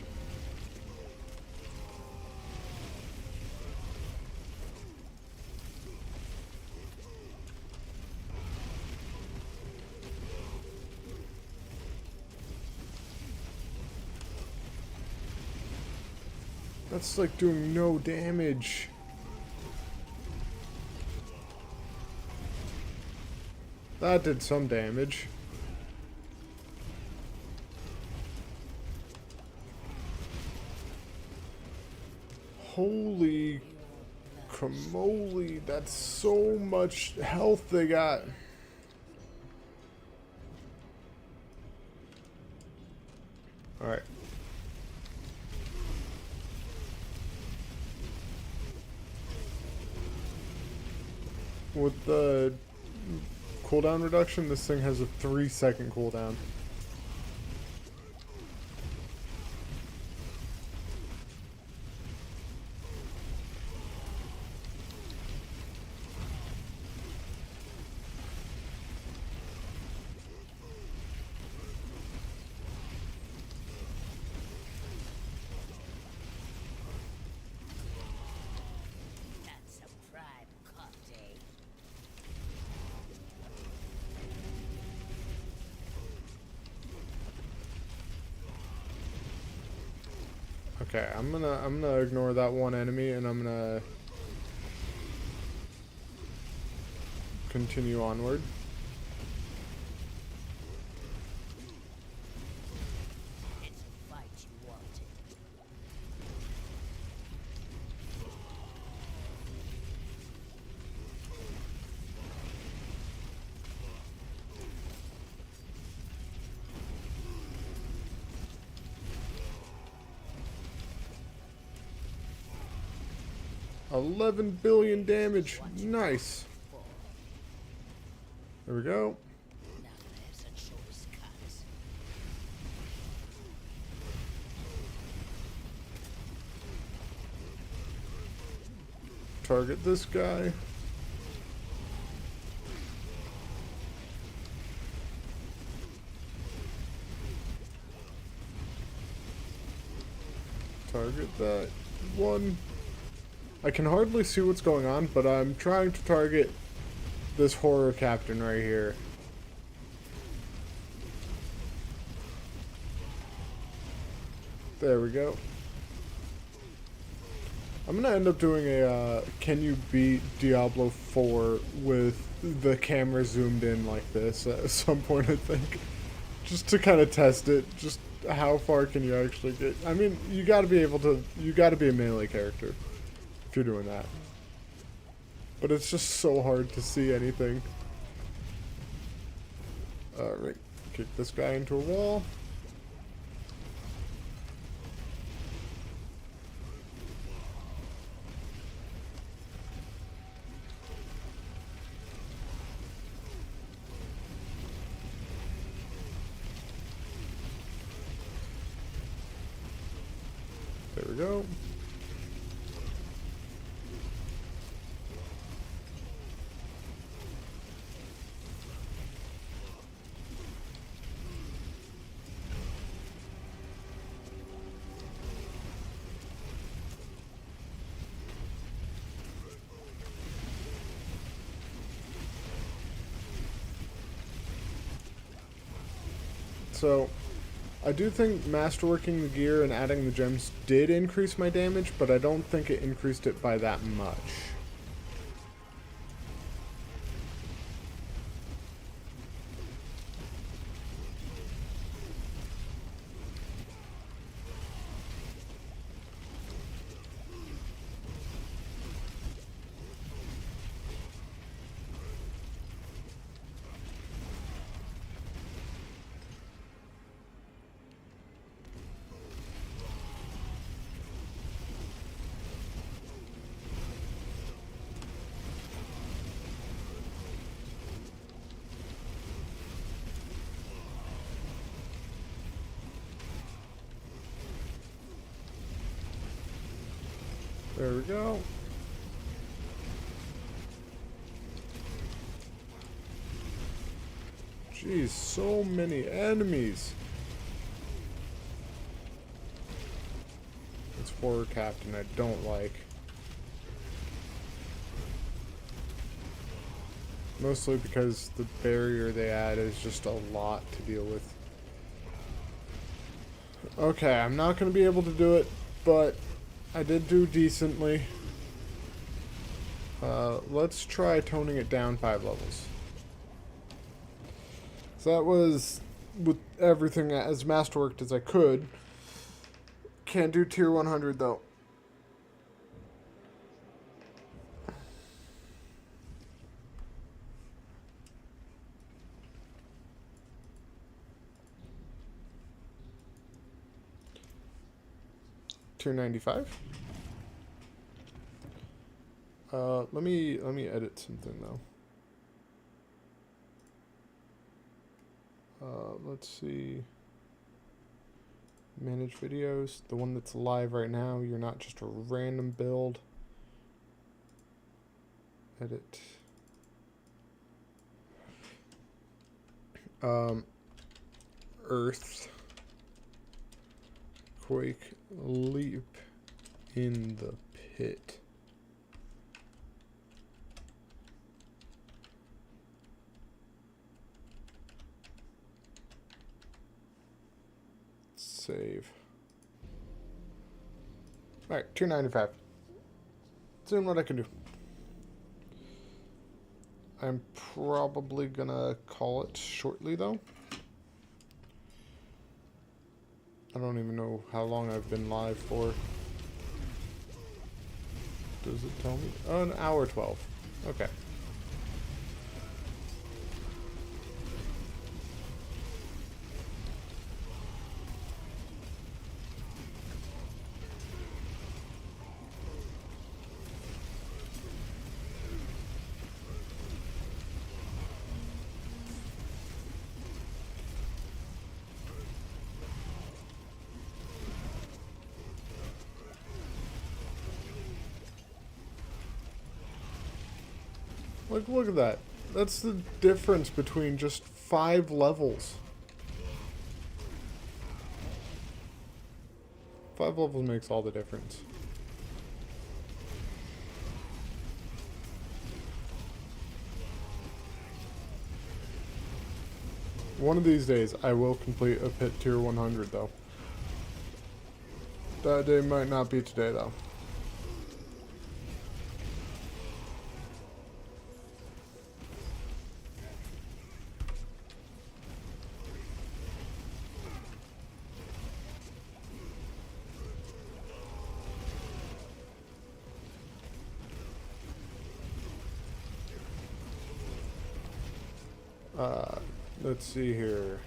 That's like doing no damage. That did some damage. Holy camole, that's so much health they got. Alright. With the cooldown reduction, this thing has a 3-second cooldown. That's a prime cut, eh? Okay, I'm gonna ignore that one enemy and I'm gonna continue onward. It's a fight you wanted. $11 billion damage. Nice. There we go. Now there's a choice cut. Target this guy. Target that one. I can hardly see what's going on, but I'm trying to target this horror captain right here. There we go. I'm gonna end up doing a can you beat Diablo 4 with the camera zoomed in like this at some point, I think. Just to kind of test it. Just how far can you actually get? I mean, you gotta be able to, you gotta be a melee character if you're doing that. But it's just so hard to see anything. Alright, kick this guy into a wall. There we go. So, I do think masterworking the gear and adding the gems did increase my damage, but I don't think it increased it by that much. There we go. Jeez, so many enemies. It's horror captain I don't like. Mostly because the barrier they add is just a lot to deal with. Okay, I'm not going to be able to do it, but I did do decently. Let's try toning it down 5 levels. So that was with everything as masterworked as I could. Can't do tier 100 though. Tier 95. Let me edit something though. Let's see. Manage videos. The one that's live right now. You're not just a random build. Edit. Earth. Quake. Leap in the pit. Save. Alright, 295. Seeing what I can do. I'm probably gonna call it shortly though. I don't even know how long I've been live for. Does it tell me? Oh, an hour 12. Okay. Like, look at that. That's the difference between just 5 levels. 5 levels makes all the difference. One of these days, I will complete a pit tier 100, though. That day might not be today, though. Let's see here.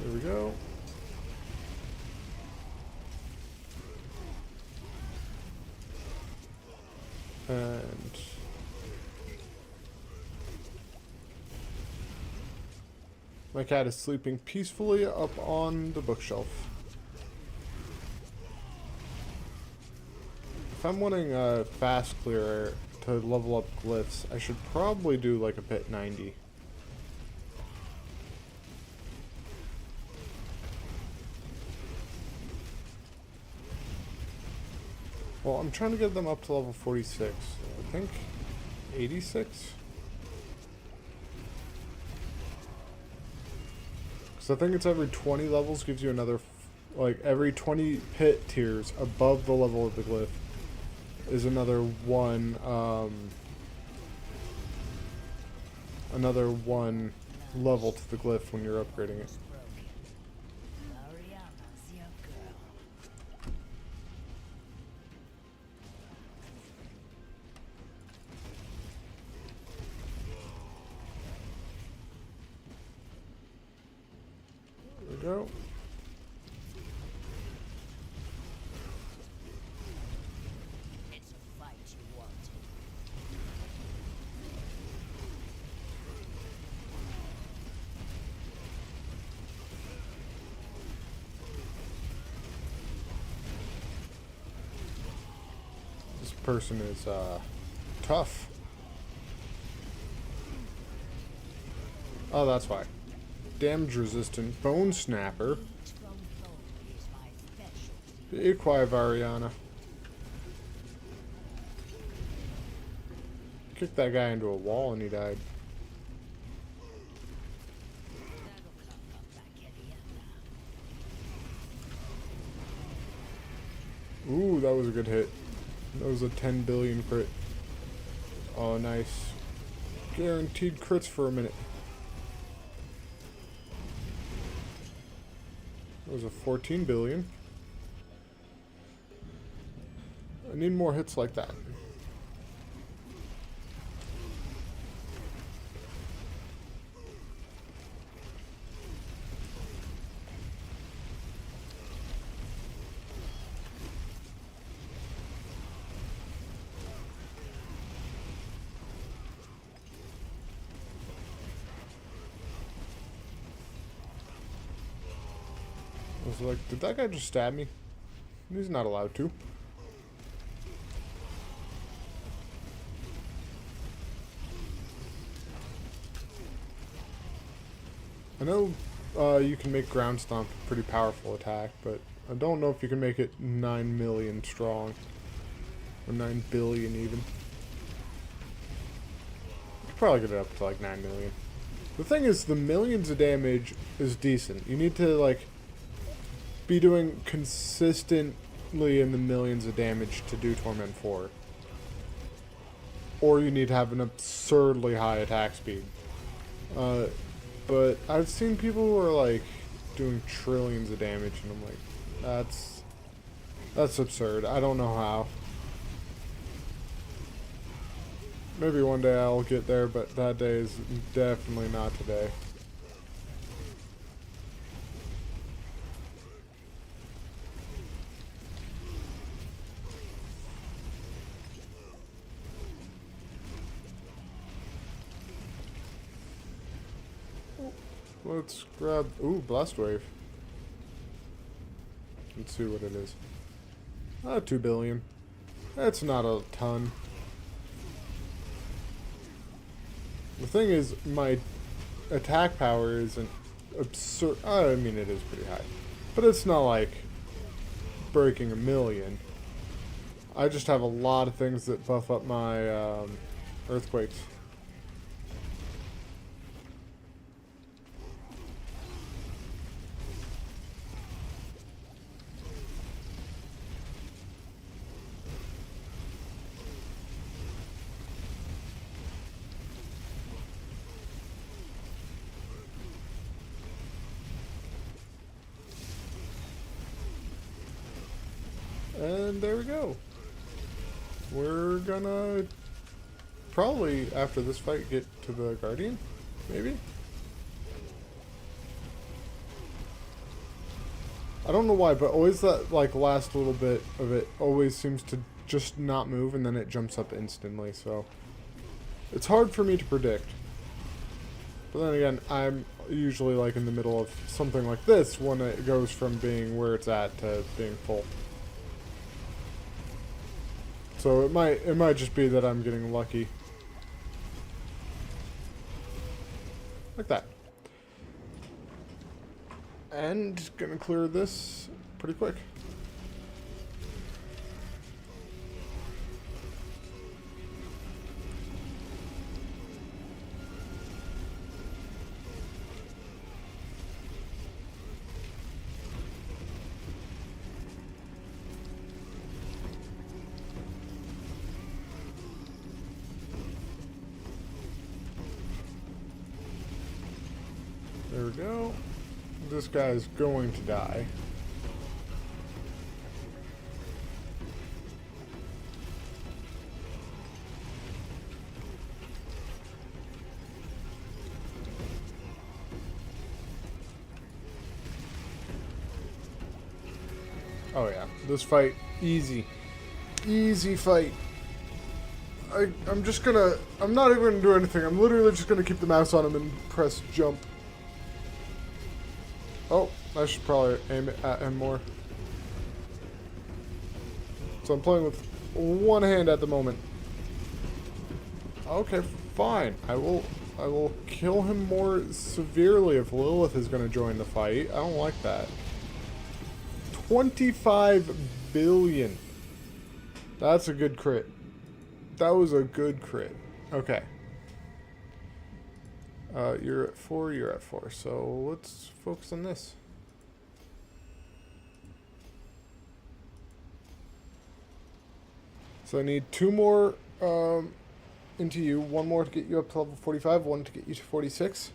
There we go. And my cat is sleeping peacefully up on the bookshelf. If I'm wanting a fast clear to level up glyphs, I should probably do like a pit 90. Well, I'm trying to get them up to level 46. I think 86? So I think it's every 20 levels gives you another, like every 20 pit tiers above the level of the glyph is another one level to the glyph when you're upgrading it. Ariana's your girl. There we go. It's a fight you want. This person is tough. Oh, that's why. Damage resistant bone snapper. Strong bone is my specialty. Be quiet, Variana. Kicked that guy into a wall and he died. that was a good hit. That was a 10 billion crit. Oh, nice. Guaranteed crits for a minute. That was a 14 billion. I need more hits like that. I was like, did that guy just stab me? He's not allowed to. I know you can make ground stomp a pretty powerful attack, but I don't know if you can make it 9 million strong. Or 9 billion even. You could probably get it up to like 9 million. The thing is, the millions of damage is decent. You need to like be doing consistently in the millions of damage to do Torment 4. Or you need to have an absurdly high attack speed. But I've seen people who are like doing trillions of damage, and I'm like, that's absurd. I don't know how. Maybe one day I'll get there, but that day is definitely not today. Let's grab... Ooh, Blast Wave. Let's see what it is. 2 billion. That's not a ton. The thing is, my attack power isn't absurd. I mean, it is pretty high. But it's not like breaking a million. I just have a lot of things that buff up my earthquakes. And there we go. We're gonna probably, after this fight, get to the Guardian? Maybe? I don't know why, but always that like last little bit of it always seems to just not move, and then it jumps up instantly, so it's hard for me to predict. But then again, I'm usually like in the middle of something like this when it goes from being where it's at to being full. So it might just be that I'm getting lucky. Like that. And gonna clear this pretty quick. There we go. This guy's going to die. Oh yeah, this fight, easy. Easy fight. I'm just gonna... I'm not even gonna do anything. I'm literally just gonna keep the mouse on him and press jump. Oh, I should probably aim it at him more. So I'm playing with one hand at the moment. Okay, fine. I will kill him more severely if Lilith is gonna join the fight. I don't like that. 25 billion. That's a good crit. That was a good crit. Okay. You're at 4, you're at 4. So let's focus on this. So I need 2 more into you, 1 more to get you up to level 45, 1 to get you to 46.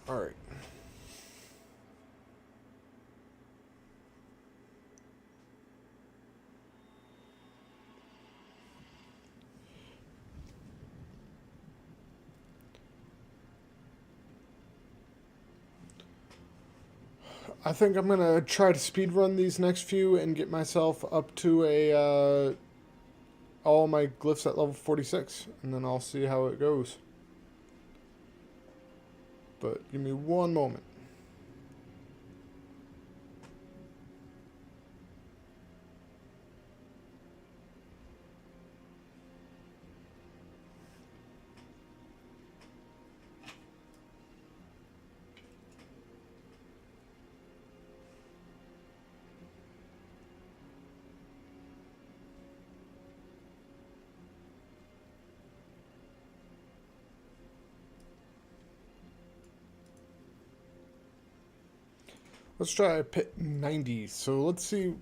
Alright. I think I'm gonna try to speedrun these next few and get myself up to a all my glyphs at level 46, and then I'll see how it goes. But give me 1 moment. Let's try pit 90. So let's see.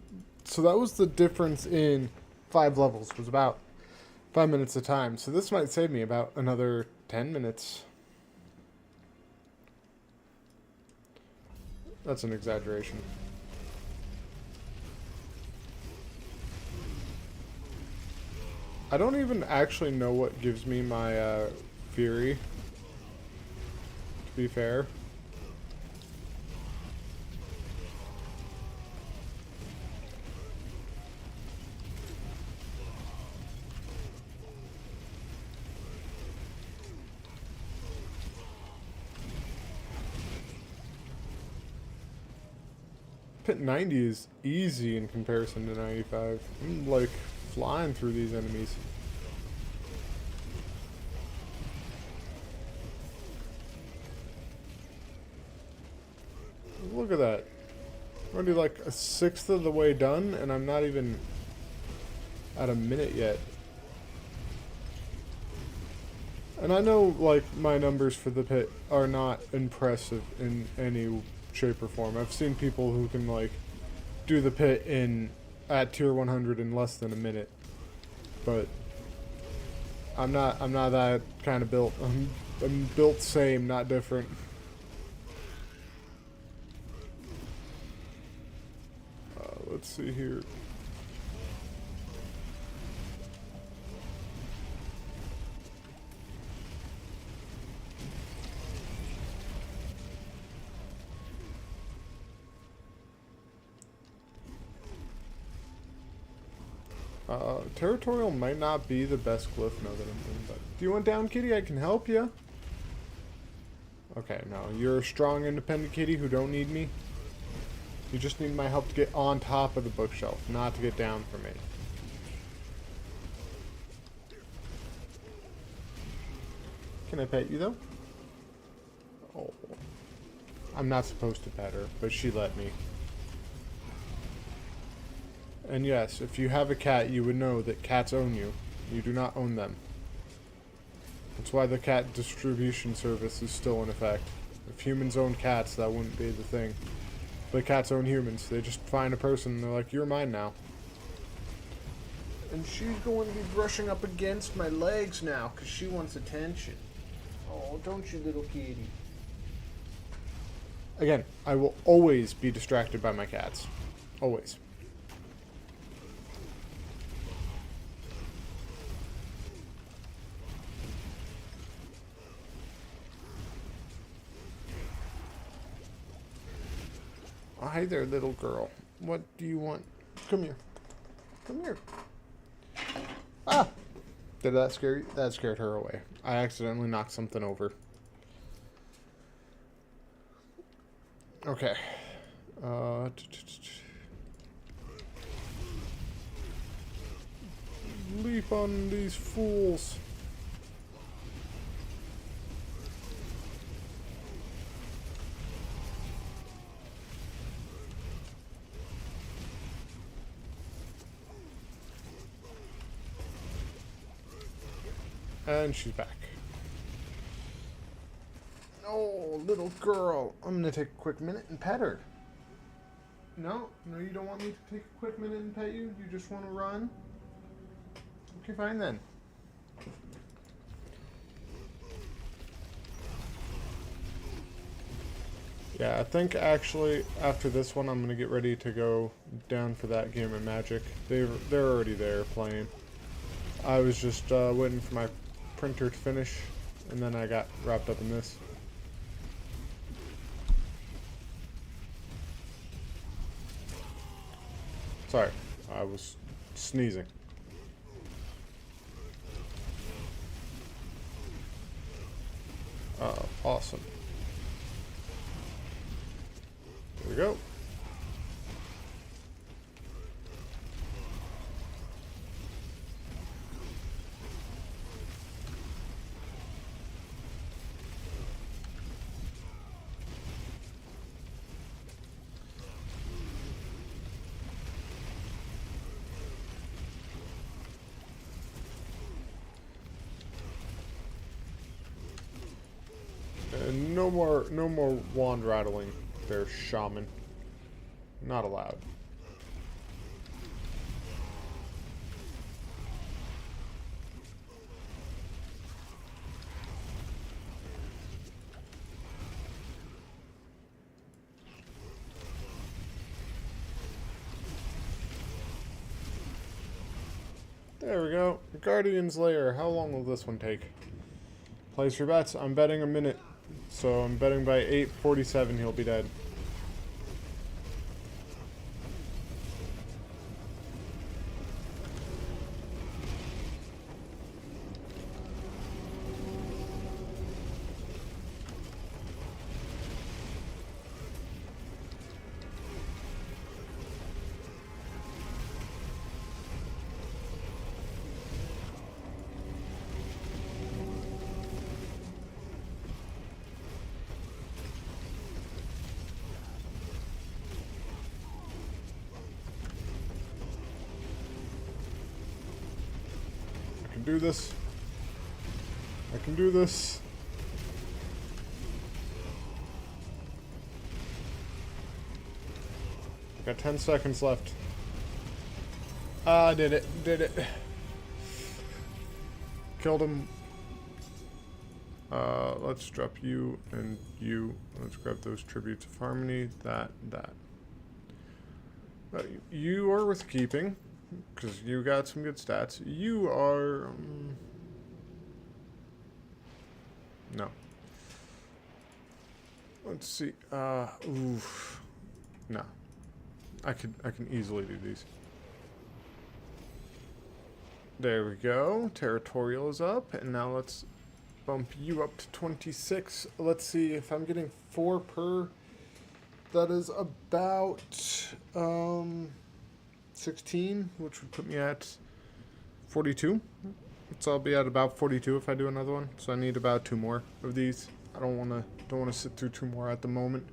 So that was the difference in 5 levels, was about 5 minutes of time. So this might save me about another 10 minutes. That's an exaggeration. I don't even actually know what gives me my Fury, to be fair. Pit 90 is easy in comparison to 95. I'm like flying through these enemies. Look at that. Already like a 1/6 of the way done, and I'm not even at a minute yet. And I know, like, my numbers for the pit are not impressive in any shape or form. I've seen people who can, like, do the pit at tier 100 in less than a minute. But I'm not that kind of built. I'm built same, not different. Let's see here. Territorial might not be the best glyph now that I'm in, but do you want down, kitty? I can help you. Okay, no, you're a strong, independent kitty who don't need me. You just need my help to get on top of the bookshelf, not to get down from it. Can I pet you, though? Oh. I'm not supposed to pet her, but she let me. And yes, if you have a cat, you would know that cats own you. You do not own them. That's why the cat distribution service is still in effect. If humans owned cats, that wouldn't be the thing. But cats own humans. They just find a person and they're like, you're mine now. And she's going to be brushing up against my legs now because she wants attention. Oh, don't you, little kitty. Again, I will always be distracted by my cats. Always. Oh, hi there, little girl. What do you want? Come here. Come here. Ah! Did that scare you? That scared her away. I accidentally knocked something over. Okay. Leap on these fools. And she's back. Oh, little girl. I'm gonna take a quick minute and pet her. No, no, you don't want me to take a quick minute and pet you? You just want to run? Okay, fine then. Yeah, I think actually after this one I'm gonna get ready to go down for that game of Magic. They're already there playing. I was just waiting for my printer to finish, and then I got wrapped up in this. Sorry, I was sneezing. Awesome. There we go. And no more wand rattling there, shaman. Not allowed. There we go. Guardian's Lair. How long will this one take? Place your bets. I'm betting a minute. So I'm betting by 8:47 he'll be dead. I can do this. I can do this. Got 10 seconds left. Ah, did it. Did it. Killed him. Let's drop you and you. Let's grab those tributes of harmony. That. You are worth keeping, because you got some good stats. You are... no. Let's see. Oof. No. I can easily do these. There we go. Territorial is up, and now let's bump you up to 26. Let's see if I'm getting 4 per. That is about 16, which would put me at 42. So I'll be at about 42 if I do another one. So I need about 2 more of these. I don't want to sit through 2 more at the moment.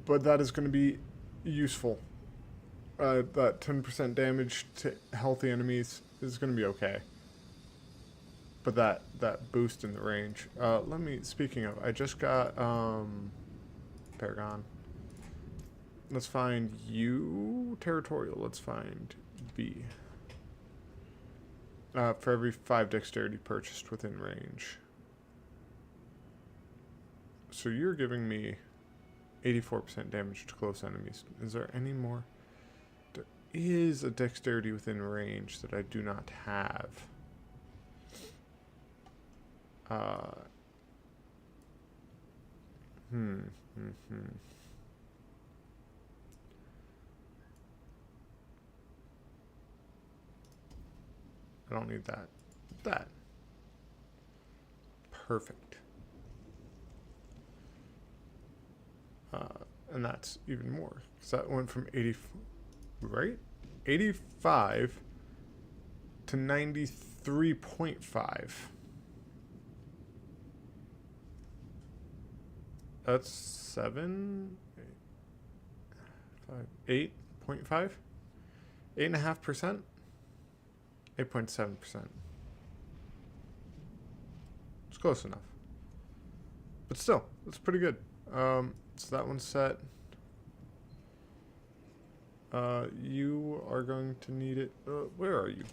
But that is going to be useful. That 10% damage to healthy enemies is going to be okay. But that boost in the range. Speaking of, I just got Paragon. Let's find you. Territorial. Let's find B. For every 5 dexterity purchased within range. So you're giving me 84% damage to close enemies. Is there any more? There is a dexterity within range that I do not have. I don't need that. That. Perfect. And that's even more. Because that went from 80, right? 85 to 93.5. That's 7, 8, 8.5? 8.5%? 8.7%. It's close enough. But still, it's pretty good. So that one's set. You are going to need it. Where are you?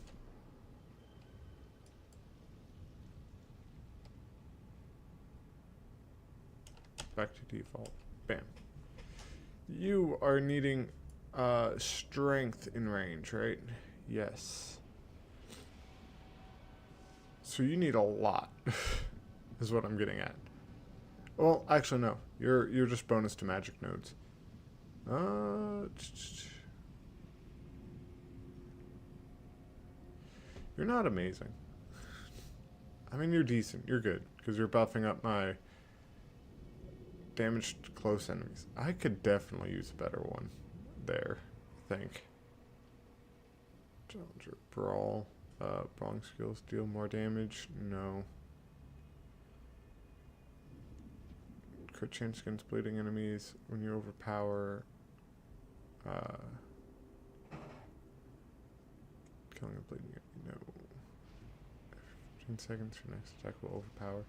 Back to default. Bam. You are needing strength in range, right? Yes. So you need a lot, is what I'm getting at. Well, actually, no. You're just bonus to magic nodes. You're not amazing. I mean, you're decent. You're good because you're buffing up my damage to close enemies. I could definitely use a better one there, I think. Challenger Brawl. Brawling skills deal more damage. No. Crit chance against bleeding enemies when you overpower. Killing a bleeding enemy. No. 15 seconds, your next attack will overpower.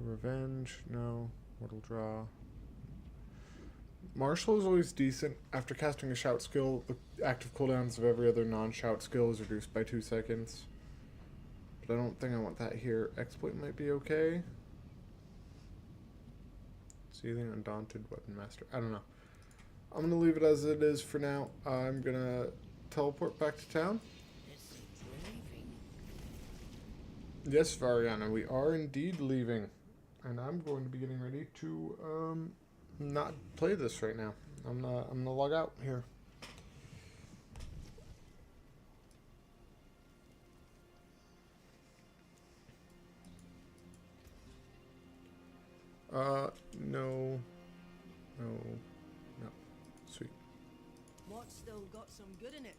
Revenge, no. Mortal Draw. Martial is always decent. After casting a shout skill, the active cooldowns of every other non-shout skill is reduced by 2 seconds. But I don't think I want that here. Exploit might be okay. Seething, Undaunted, Weapon Master. I don't know. I'm going to leave it as it is for now. I'm going to teleport back to town. Yes, Variana, we are indeed leaving. And I'm going to be getting ready to not play this right now. I'm gonna log out here. No. Sweet. What's still got some good in it?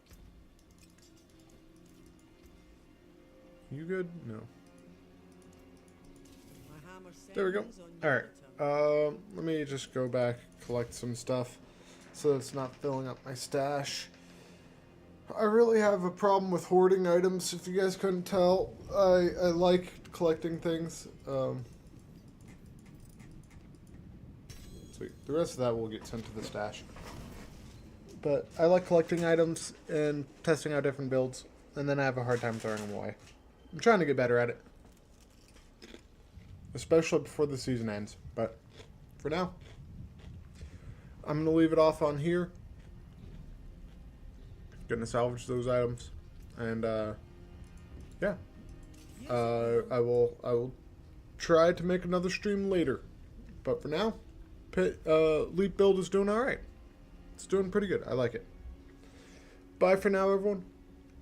You good? No. My hammer There we go. sounds on All your right. tongue. Let me just go back, collect some stuff, so it's not filling up my stash. I really have a problem with hoarding items. If you guys couldn't tell, I like collecting things. Sweet. The rest of that will get sent to the stash. But I like collecting items and testing out different builds, and then I have a hard time throwing them away. I'm trying to get better at it. Especially before the season ends. But for now, I'm going to leave it off on here. Gonna salvage those items. And yeah. I will try to make another stream later. But for now, Leap build is doing alright. It's doing pretty good. I like it. Bye for now, everyone.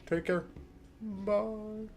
Take care. Bye.